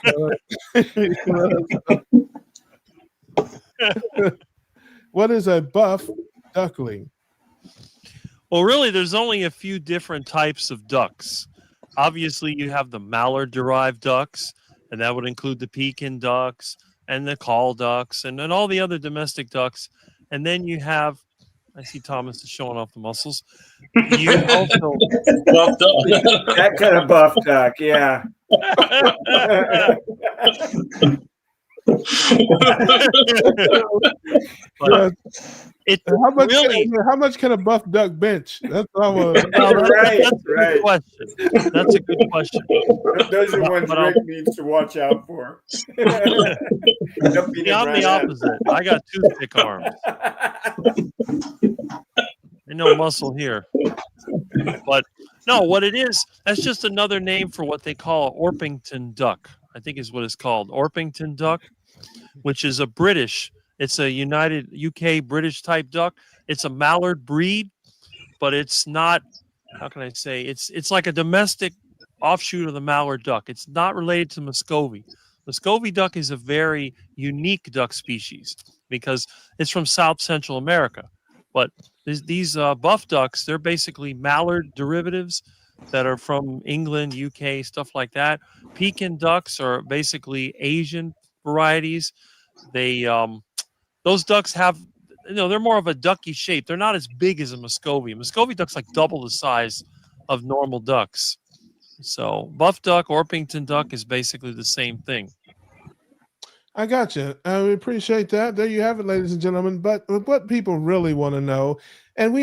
What is a buff duckling? Well, really, there's only a few different types of ducks. Obviously, you have the mallard-derived ducks, and that would include the Pekin ducks and the call ducks and all the other domestic ducks. And then you have, I see Thomas is showing off the muscles. You also buff duck. That kind of buff duck, yeah. How much can a buff duck bench? That's what I want to know. Right. Question. That's a good question. Those are ones Rick needs to watch out for. I'm the opposite. I got toothpick arms. No muscle here. But no, what it is, that's just another name for what they call Orpington duck. I think is what it's called. Orpington duck, which is it's a United UK British type duck. It's a mallard breed, but it's not, how can I say, it's like a domestic offshoot of the mallard duck. It's not related to Muscovy. Muscovy duck is a very unique duck species because it's from South Central America. But these buff ducks, they're basically mallard derivatives that are from England, UK, stuff like that. Pekin ducks are basically Asian varieties. Those ducks have, they're more of a ducky shape. They're not as big as a Muscovy. A Muscovy duck's like double the size of normal ducks. So buff duck, Orpington duck is basically the same thing. I got you. We appreciate that. There you have it, ladies and gentlemen. But what people really want to know, and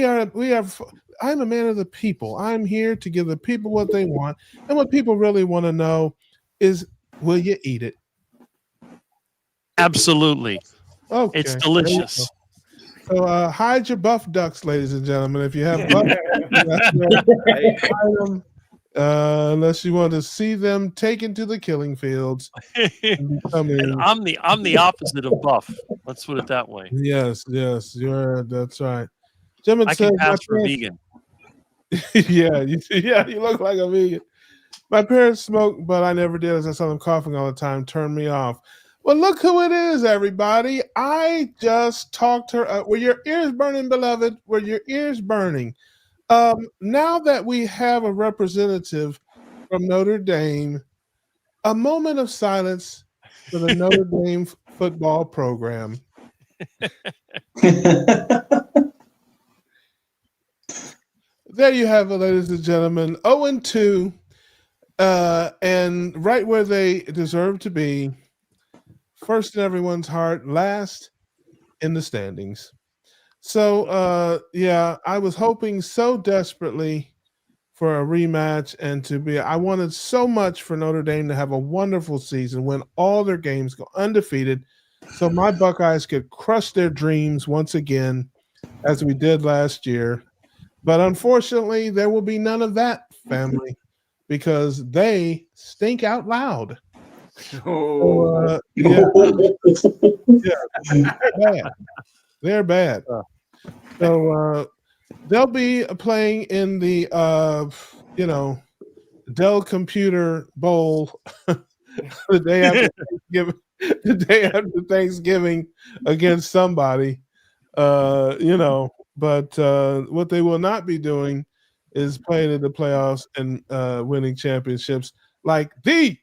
I'm a man of the people. I'm here to give the people what they want. And what people really want to know is, will you eat it? Absolutely. Okay. It's delicious. So hide your buff ducks, ladies and gentlemen. If you have buff ducks, unless you want to see them taken to the killing fields. And I'm the opposite of buff. Let's put it that way. Yes, that's right. I can pass for vegan. Yeah, you look like a vegan. My parents smoked, but I never did. As I saw them coughing all the time, turned me off. Well, look who it is, everybody. I just talked her up. Were your ears burning, beloved? Were your ears burning? Now that we have a representative from Notre Dame, a moment of silence for the Notre Dame football program. There you have it, ladies and gentlemen. 0-2, and right where they deserve to be. First in everyone's heart, last in the standings. So, yeah, I was hoping so desperately for a rematch and I wanted so much for Notre Dame to have a wonderful season, win all their games, go undefeated, so my Buckeyes could crush their dreams once again, as we did last year. But unfortunately, there will be none of that, family, because they stink out loud. So, yeah, they're bad. They're bad. So they'll be playing in the Dell Computer Bowl the day after Thanksgiving. The day after Thanksgiving against somebody, But what they will not be doing is playing in the playoffs and winning championships like the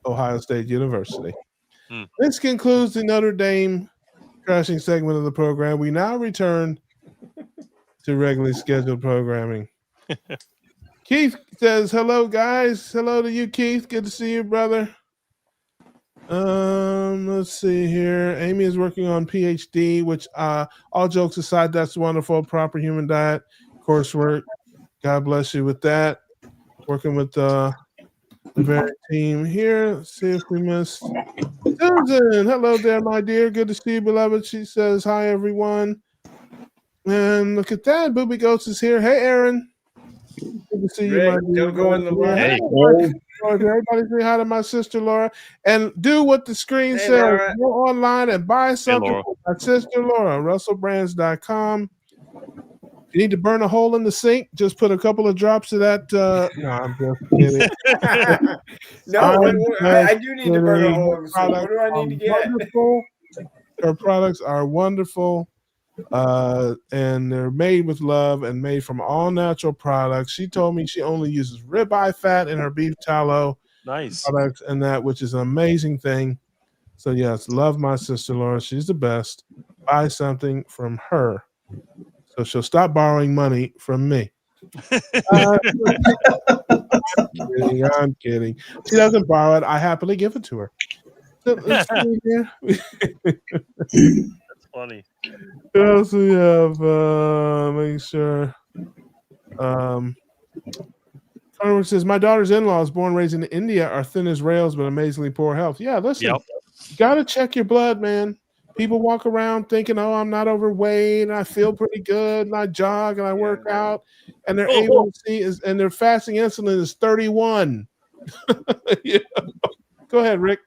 Ohio State University. This concludes the Notre Dame crashing segment of the program. We now return to regularly scheduled programming. Keith says, hello, guys. Hello to you, Keith. Good to see you, brother. Let's see here. Amy is working on PhD, which all jokes aside, that's wonderful. Proper human diet, coursework. God bless you with that. Working with the very team here. Let's see if we missed Susan. Hello there, my dear. Good to see you, beloved. She says, hi, everyone. And look at that. Booby Ghost is here. Hey, Aaron. Good to see you, my dear. Don't go in the line. Hey. Everybody say hi to my sister Laura. And do what the screen says. Laura. Go online and buy something Laura. for my sister Laura, russellbrands.com. If you need to burn a hole in the sink, just put a couple of drops of that. No, I'm just kidding. I do need to burn a hole in the sink. What do I need to get? Wonderful. Her products are wonderful. And they're made with love and made from all natural products. She told me she only uses ribeye fat in her beef tallow products and that, which is an amazing thing. So yes, love my sister Laura. She's the best. Buy something from her, so she'll stop borrowing money from me. I'm kidding. She doesn't borrow it. I happily give it to her. So, let's see here. Funny. What else do we have? Make sure. Conrad says, my daughter's in-laws, born and raised in India, are thin as rails but amazingly poor health. Yeah, listen, you got to check your blood, man. People walk around thinking, oh, I'm not overweight and I feel pretty good and I jog and I work out, and their A1C is, and their fasting insulin is 31. Yeah. Go ahead, Rick.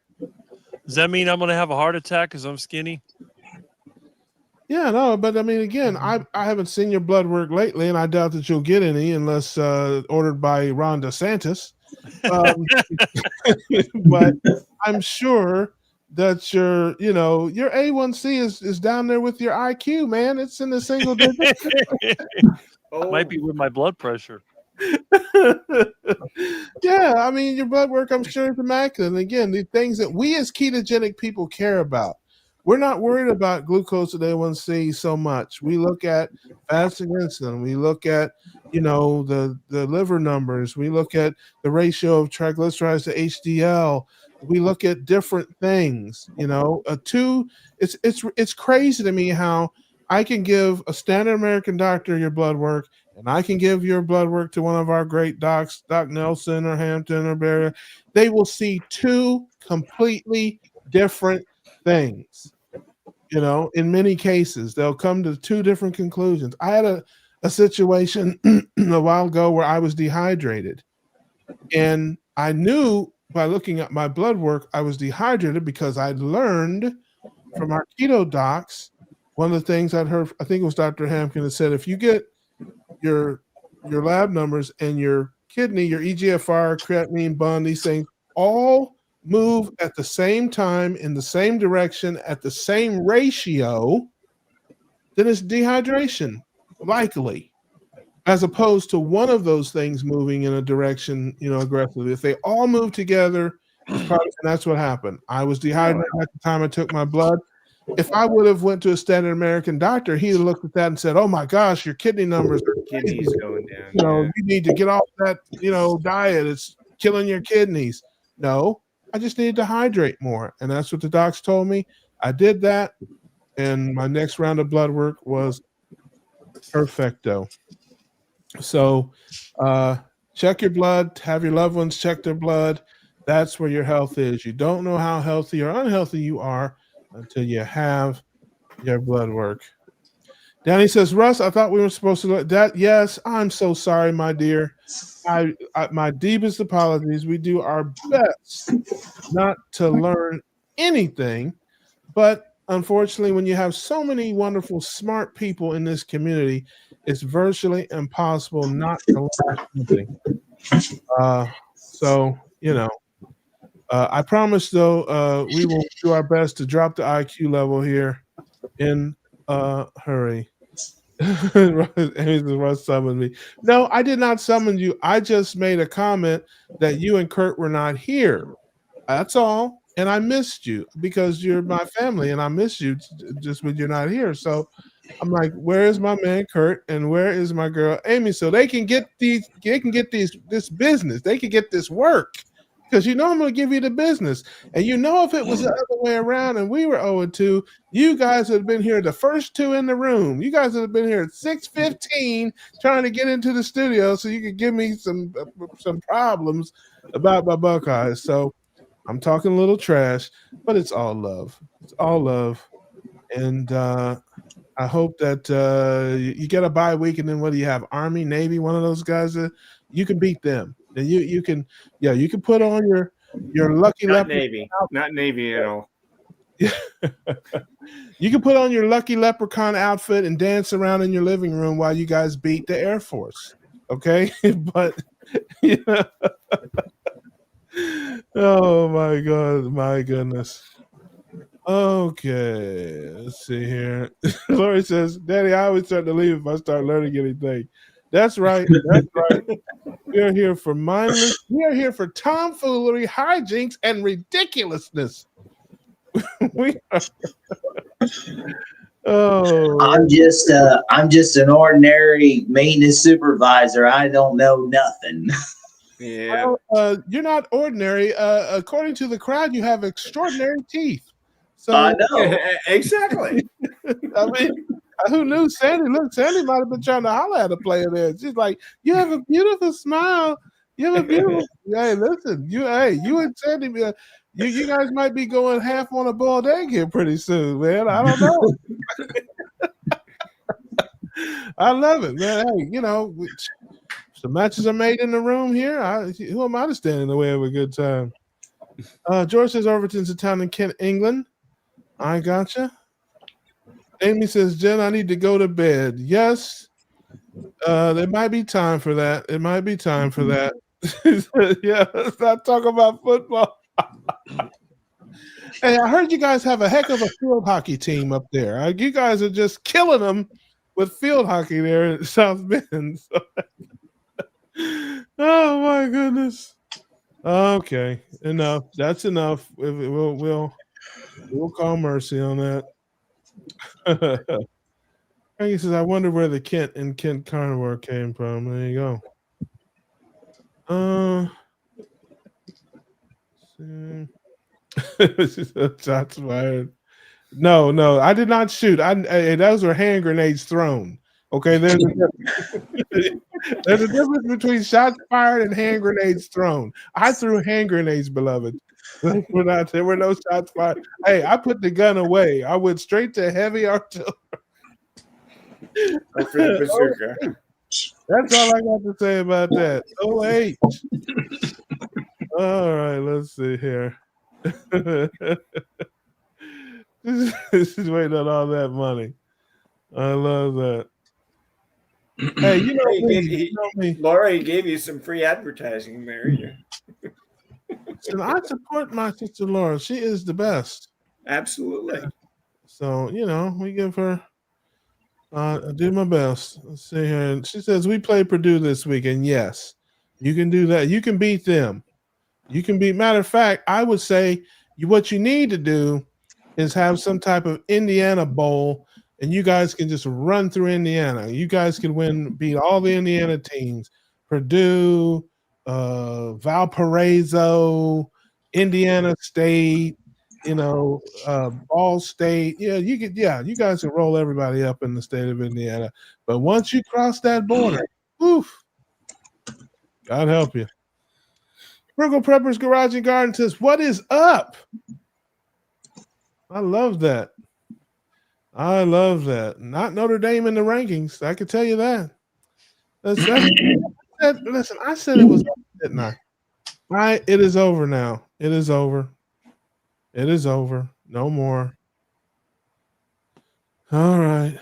Does that mean I'm going to have a heart attack because I'm skinny? Yeah, no, but I mean, again, I haven't seen your blood work lately, and I doubt that you'll get any unless ordered by Ron DeSantis. But I'm sure that your A1C is down there with your IQ, man. It's in the single digits. Might be with my blood pressure. Yeah, I mean, your blood work, I'm sure, is immaculate. And again, the things that we as ketogenic people care about. We're not worried about glucose and A1C so much. We look at fasting insulin. We look at, the liver numbers. We look at the ratio of triglycerides to HDL. We look at different things. It's crazy to me how I can give a standard American doctor your blood work, and I can give your blood work to one of our great docs, Doc Nelson or Hampton or Barry. They will see two completely different things. In many cases, they'll come to two different conclusions. I had a situation a while ago where I was dehydrated, and I knew by looking at my blood work I was dehydrated because I'd learned from our keto docs. One of the things I'd heard, I think it was Dr. Hampton, that said if you get your lab numbers and your kidney, your EGFR, creatinine, bun, these things all move at the same time in the same direction at the same ratio, then it's dehydration, likely, as opposed to one of those things moving in a direction, aggressively. If they all move together, it's probably, and that's what happened. I was dehydrated at the time I took my blood. If I would have went to a standard American doctor, he'd have looked at that and said, "Oh my gosh, your kidney numbers are Kidneys going down. you need to get off that, diet. It's killing your kidneys." No, I just needed to hydrate more. And that's what the docs told me. I did that. And my next round of blood work was perfecto. So check your blood, have your loved ones check their blood. That's where your health is. You don't know how healthy or unhealthy you are until you have your blood work. Danny says, Russ, I thought we were supposed to look that. Yes, I'm so sorry, my dear. I my deepest apologies. We do our best not to learn anything, but unfortunately, when you have so many wonderful, smart people in this community, it's virtually impossible not to learn something. I promise, though, we will do our best to drop the IQ level here in a hurry. Russ summoned me. No, I did not summon you. I just made a comment that you and Kurt were not here. That's all. And I missed you because you're my family, and I miss you just when you're not here. So I'm like, where is my man Kurt, and where is my girl Amy? So they can get this business. They can get this work. Because I'm going to give you the business. And if it was the other way around and we were 0-2, you guys would have been here the first two in the room. You guys would have been here at 6:15 trying to get into the studio so you could give me some problems about my Buckeyes. So I'm talking a little trash, but it's all love. It's all love. And I hope that you get a bye week, and then what do you have? Army, Navy, one of those guys you can beat them. And you can put on your lucky leprechaun. Not Navy at all. You can put on your lucky leprechaun outfit and dance around in your living room while you guys beat the Air Force. Okay, but oh my God, my goodness. Okay, let's see here. Lori says, Daddy, I always start to leave if I start learning anything. That's right. That's right. We are here for mindless. We are here for tomfoolery, hijinks, and ridiculousness. We are. Oh, I'm just an ordinary maintenance supervisor. I don't know nothing. Yeah. Well, you're not ordinary. According to the crowd, you have extraordinary teeth. So I know. Exactly. I mean, who knew Sandy? Look, Sandy might have been trying to holler at a player there. She's like, "You have a beautiful smile. You have a beautiful." Hey, listen, you and Sandy, you guys might be going half on a boiled egg here pretty soon, man. I don't know. I love it, man. Hey, some matches are made in the room here. Who am I to stand in the way of a good time? George says Overton's a town in Kent, England. I gotcha. Amy says, Jen, I need to go to bed. Yes, there might be time for that. It might be time for that. Yeah, let's not talk about football. Hey, I heard you guys have a heck of a field hockey team up there. You guys are just killing them with field hockey there in South Bend. So. Oh my goodness. Okay, enough. That's enough. We'll call mercy on that. He says, I wonder where the Kent and Kent Carnivore came from. There you go. Shots fired. No, I did not shoot. Those were hand grenades thrown. Okay, there's a difference between shots fired and hand grenades thrown. I threw hand grenades, beloved. There were no shots fired. Hey, I put the gun away. I went straight to heavy artillery. For the bazooka. That's all I got to say about that. OH. All right, let's see here. This is waiting on all that money. I love that. Hey, you know me. Laura, he gave you some free advertising there. And I support my sister Laura. She is the best. Absolutely. So, we give her I do my best. Let's see here. She says we play Purdue this weekend. Yes, you can do that. You can beat them. You can beat. Matter of fact, I would say what you need to do is have some type of Indiana Bowl, and you guys can just run through Indiana. You guys can beat all the Indiana teams: Purdue, Valparaiso, Indiana State. Ball State. Yeah, you guys can roll everybody up in the state of Indiana. But once you cross that border, oof, God help you. Virgo Preppers Garage and Garden says, "What is up?" I love that. Not Notre Dame in the rankings. I can tell you that. Listen, I said it was over, didn't I? It is over now. It is over. It is over. No more. All right.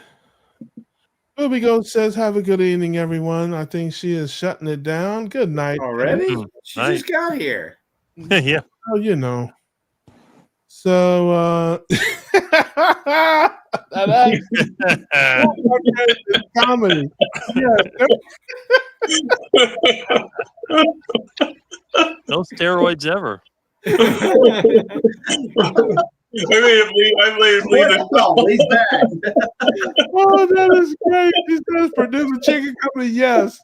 Booby Goat says, "Have a good evening, everyone." I think she is shutting it down. Good night. Already? She just got here. Yeah. Oh, So, that's comedy. Yeah. No steroids ever. I believe He's back. Oh, that is great. She says, "Produce a chicken company." Yes.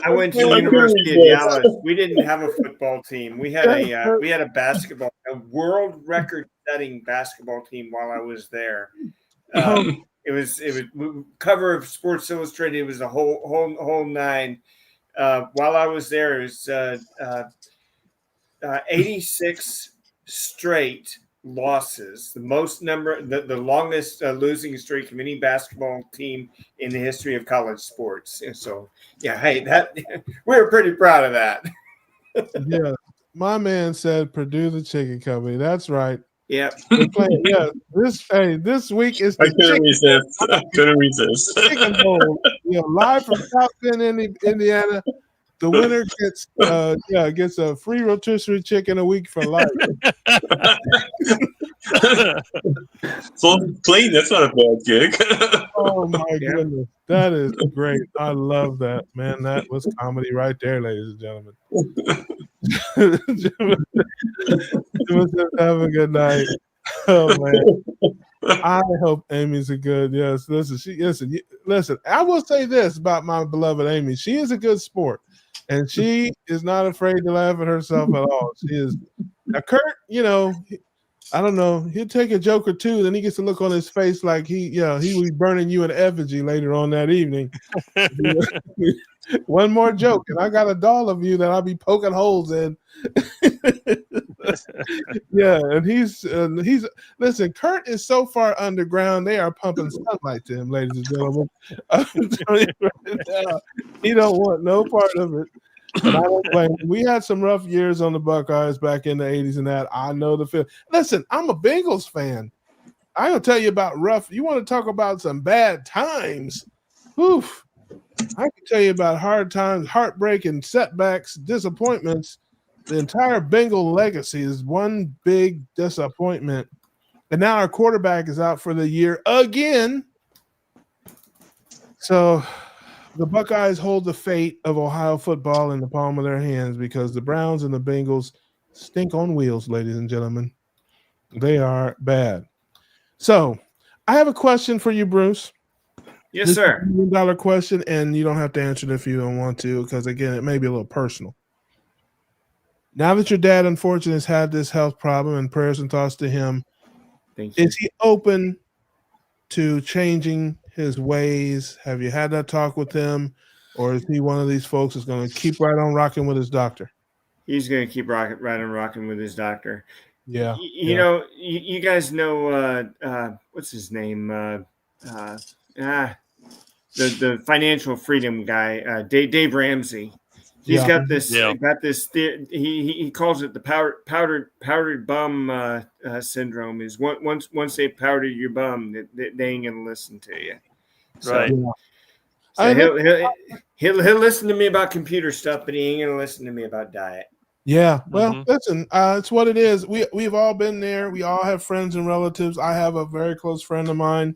I went to the University of Dallas. We didn't have a football team. We had a world record-setting basketball team while I was there. It was cover of Sports Illustrated. It was a whole nine. While I was there, it was 86 straight losses, the longest losing streak of any basketball team in the history of college sports. And so, yeah, hey, we were pretty proud of that. Yeah, my man said Purdue the chicken company. That's right. Yeah, this week is I couldn't resist. Chicken Bowl. Live from South Bend, Indiana. The winner gets a free rotisserie chicken a week for life. So clean, that's not a bad gig. Oh my goodness, that is great! I love that, man. That was comedy right there, ladies and gentlemen. Have a good night. Oh man, I hope Amy's a good. Yes, listen. I will say this about my beloved Amy: she is a good sport. And she is not afraid to laugh at herself at all. She is. Now, Kurt, I don't know. He'll take a joke or two, then he gets a look on his face like he will be burning you in effigy later on that evening. One more joke, and I got a doll of you that I'll be poking holes in. Yeah, and he's listen. Kurt is so far underground; they are pumping sunlight to him, ladies and gentlemen. I'm telling you right now, he don't want no part of it. And I don't blame him. We had some rough years on the Buckeyes back in the 80s and that. I know the feel. Listen, I'm a Bengals fan. I'm gonna tell you about rough. You want to talk about some bad times? Oof. I can tell you about hard times, heartbreak, and setbacks, disappointments. The entire Bengal legacy is one big disappointment. And now our quarterback is out for the year again. So the Buckeyes hold the fate of Ohio football in the palm of their hands because the Browns and the Bengals stink on wheels, ladies and gentlemen. They are bad. So I have a question for you, Bruce. Yes, sir. $1 million question, and you don't have to answer it if you don't want to, because again, it may be a little personal. Now that your dad, unfortunately, has had this health problem, and prayers and thoughts to him, is he open to changing his ways? Have you had that talk with him, or is he one of these folks that's going to keep right on rocking with his doctor? He's going to keep right on rocking with his doctor. Yeah. You know, you guys know what's his name? The financial freedom guy, Dave Ramsey. He's got this. He calls it the powdered bum syndrome. Is once they powder your bum, they ain't gonna listen to you. Right. So he'll listen to me about computer stuff, but he ain't gonna listen to me about diet. Yeah, well, listen, it's what it is. We've all been there. We all have friends and relatives. I have a very close friend of mine,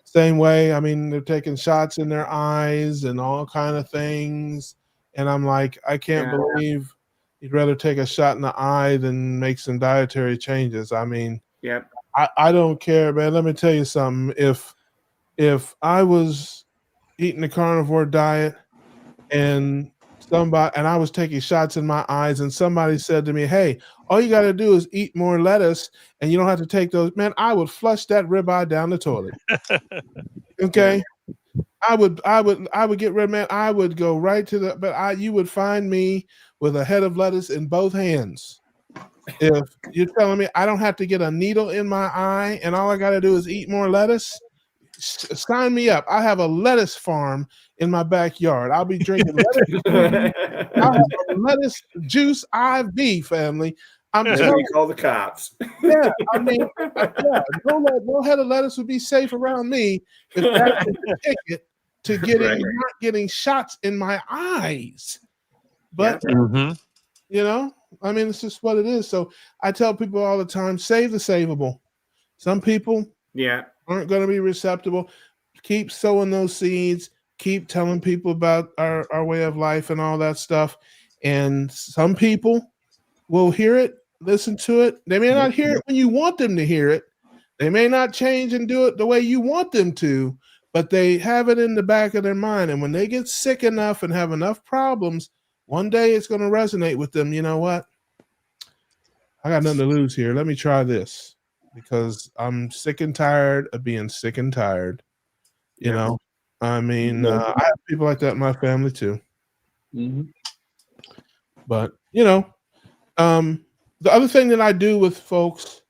same way. I mean, they're taking shots in their eyes and all kind of things, and I'm like, I can't believe you'd rather take a shot in the eye than make some dietary changes. I mean, Yep. I don't care, man. Let me tell you something. If I was eating the carnivore diet and I was taking shots in my eyes and somebody said to me, hey, all you got to do is eat more lettuce and you don't have to take those, man, I would flush that ribeye down the toilet. Okay. I would get rid, man. I would go right to you would find me with a head of lettuce in both hands. If you're telling me I don't have to get a needle in my eye and all I got to do is eat more lettuce, sign me up. I have a lettuce farm in my backyard. I'll be drinking lettuce. I'll have a lettuce juice IV, family. I'm telling you, call the cops. Yeah, I mean, no head of lettuce would be safe around me if that was the ticket to not getting shots in my eyes. But you know, I mean, it's just what it is. So I tell people all the time, save the savable. Some people aren't going to be receptible. Keep sowing those seeds. Keep telling people about our way of life and all that stuff. And some people will hear it, listen to it. They may not hear it when you want them to hear it. They may not change and do it the way you want them to, but they have it in the back of their mind. And when they get sick enough and have enough problems, one day it's going to resonate with them. You know what? I got nothing to lose here. Let me try this because I'm sick and tired of being sick and tired. You know, I mean, I have people like that in my family too. But, you know, the other thing that I do with folks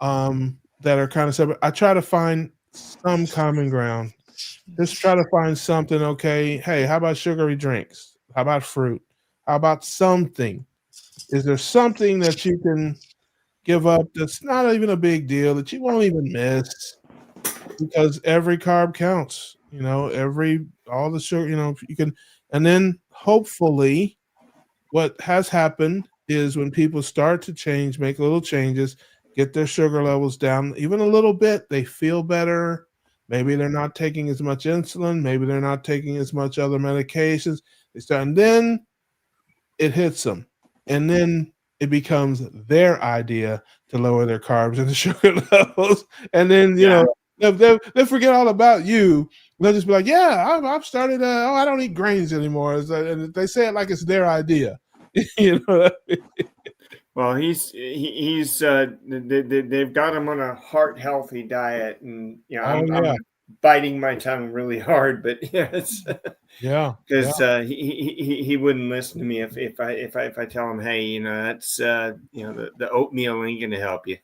that are kind of separate, I try to find some common ground. Just try to find something, okay, hey, how about sugary drinks? How about fruit? How about something? Is there something that you can give up that's not even a big deal, that you won't even miss? Because every carb counts, you know, all the sugar, you know, you can, and then hopefully what has happened is when people start to change, make little changes, get their sugar levels down even a little bit, they feel better. Maybe they're not taking as much insulin. Maybe they're not taking as much other medications. They start, and then it hits them. And then it becomes their idea to lower their carbs and the sugar levels. And then, you know, they'll forget all about you. They'll just be like, yeah, I've started, I don't eat grains anymore. And they say it like it's their idea. You know what I mean? Well, they've got him on a heart healthy diet, and you know, I'm biting my tongue really hard, but because he wouldn't listen to me if I tell him, hey, you know, that's you know, the oatmeal ain't going to help you.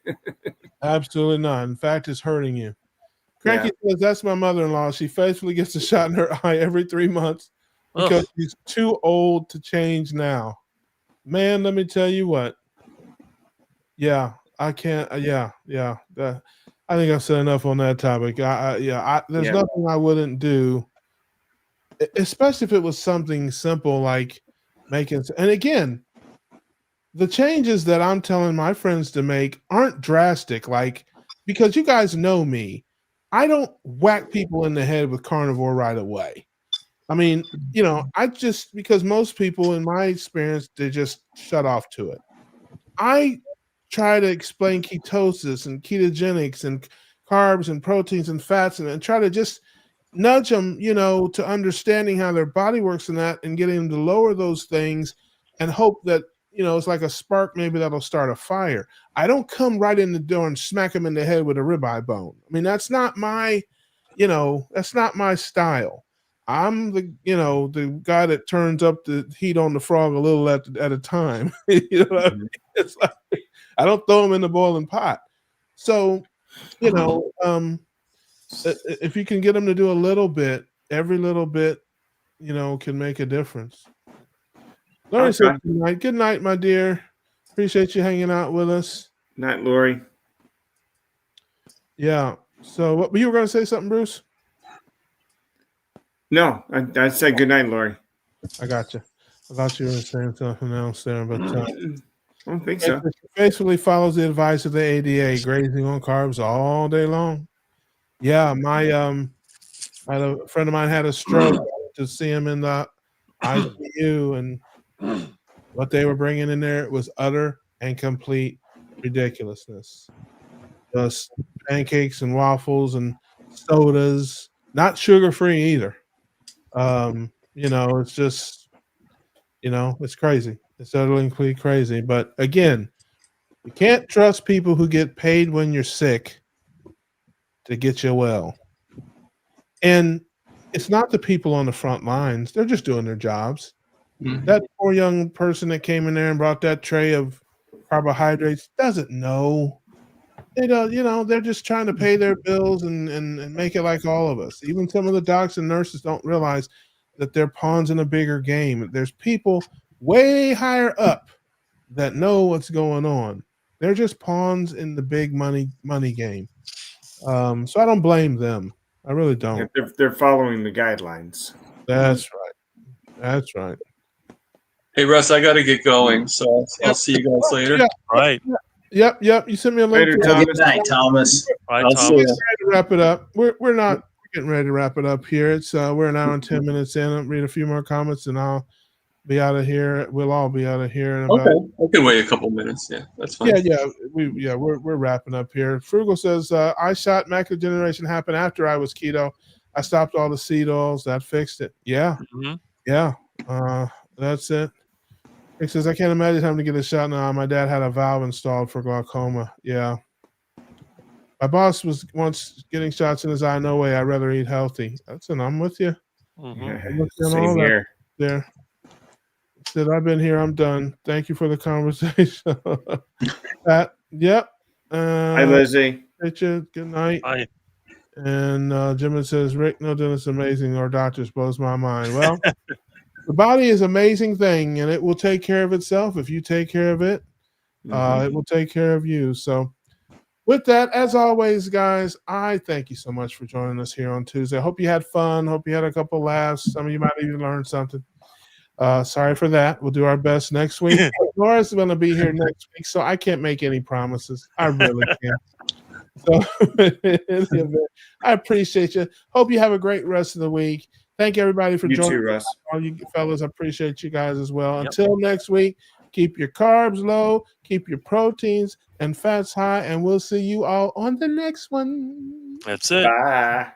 Absolutely not. In fact, it's hurting you. Cranky says that's my mother-in-law. She faithfully gets a shot in her eye every 3 months because she's too old to change now. Man, let me tell you what. Yeah, I can't. I think I've said enough on that topic. There's nothing I wouldn't do, especially if it was something simple like making. And again, the changes that I'm telling my friends to make aren't drastic. Like, because you guys know me, I don't whack people in the head with carnivore right away. I mean, you know, because most people in my experience, they just shut off to it. I try to explain ketosis and ketogenics and carbs and proteins and fats and try to just nudge them, you know, to understanding how their body works and that, and getting them to lower those things and hope that, you know, it's like a spark maybe that'll start a fire. I don't come right in the door and smack them in the head with a ribeye bone. I mean, that's not my style. I'm the guy that turns up the heat on the frog a little at a time. You know what I mean? It's like, I don't throw them in the boiling pot. So, you know, if you can get them to do a little bit, every little bit, you know, can make a difference. Lori said good night. Good night, my dear. Appreciate you hanging out with us. Night, Lori. Yeah. So, what you were going to say something, Bruce? No, I said good night, Lori. I got you. I thought you were saying something else there, but I don't think so. it basically follows the advice of the ADA, grazing on carbs all day long. Yeah, my I had a friend of mine had a stroke. I went to see him in the ICU, and what they were bringing in there was utter and complete ridiculousness. Just pancakes and waffles and sodas, not sugar free either. It's just, it's crazy. It's utterly crazy. But again, you can't trust people who get paid when you're sick to get you well. And it's not the people on the front lines. They're just doing their jobs. That poor young person that came in there and brought that tray of carbohydrates doesn't know. They don't, they're just trying to pay their bills and make it like all of us. Even some of the docs and nurses don't realize that they're pawns in a bigger game. There's people way higher up that know what's going on. They're just pawns in the big money game. So I don't blame them. I really don't. They're following the guidelines. That's right. That's right. Hey, Russ, I got to get going, so I'll see you guys later. Yeah. Right. Yep. You sent me a link. Later, to Thomas. Good night, Thomas. Right, I'll Tom. see We're ya. ready to wrap it up. We're not getting ready to wrap it up here. It's we're an hour and 10 minutes in. I'll read a few more comments and I'll be out of here. We'll all be out of here in about Okay, I can wait a couple minutes. Yeah, that's fine. we're wrapping up here. Frugal says I shot macular degeneration happened after I was keto. I stopped all the seed oils. That fixed it. Yeah. Mhm. Yeah. That's it. He says I can't imagine having to get a shot now. My dad had a valve installed for glaucoma. Yeah. My boss was once getting shots in his eye. No way. I'd rather eat healthy. I'm with you. Mhm. I'm with you on Same all that here. there. Said I've been here. I'm done. Thank you for the conversation. Yep. Hi, Lizzie. Richard, good night. Bye. And Jim says, Rick, no dentist amazing or doctors blows my mind. Well, the body is an amazing thing, and it will take care of itself. If you take care of it, it will take care of you. So with that, as always, guys, I thank you so much for joining us here on Tuesday. I hope you had fun. Hope you had a couple laughs. Some of you might even learn something. Sorry for that. We'll do our best next week. Laura's going to be here next week, so I can't make any promises. I really can't. So I appreciate you. Hope you have a great rest of the week. Thank everybody for You joining. too, Russ. All you fellas, I appreciate you guys as well. Yep. Until next week, keep your carbs low, keep your proteins and fats high, and we'll see you all on the next one. That's it. Bye.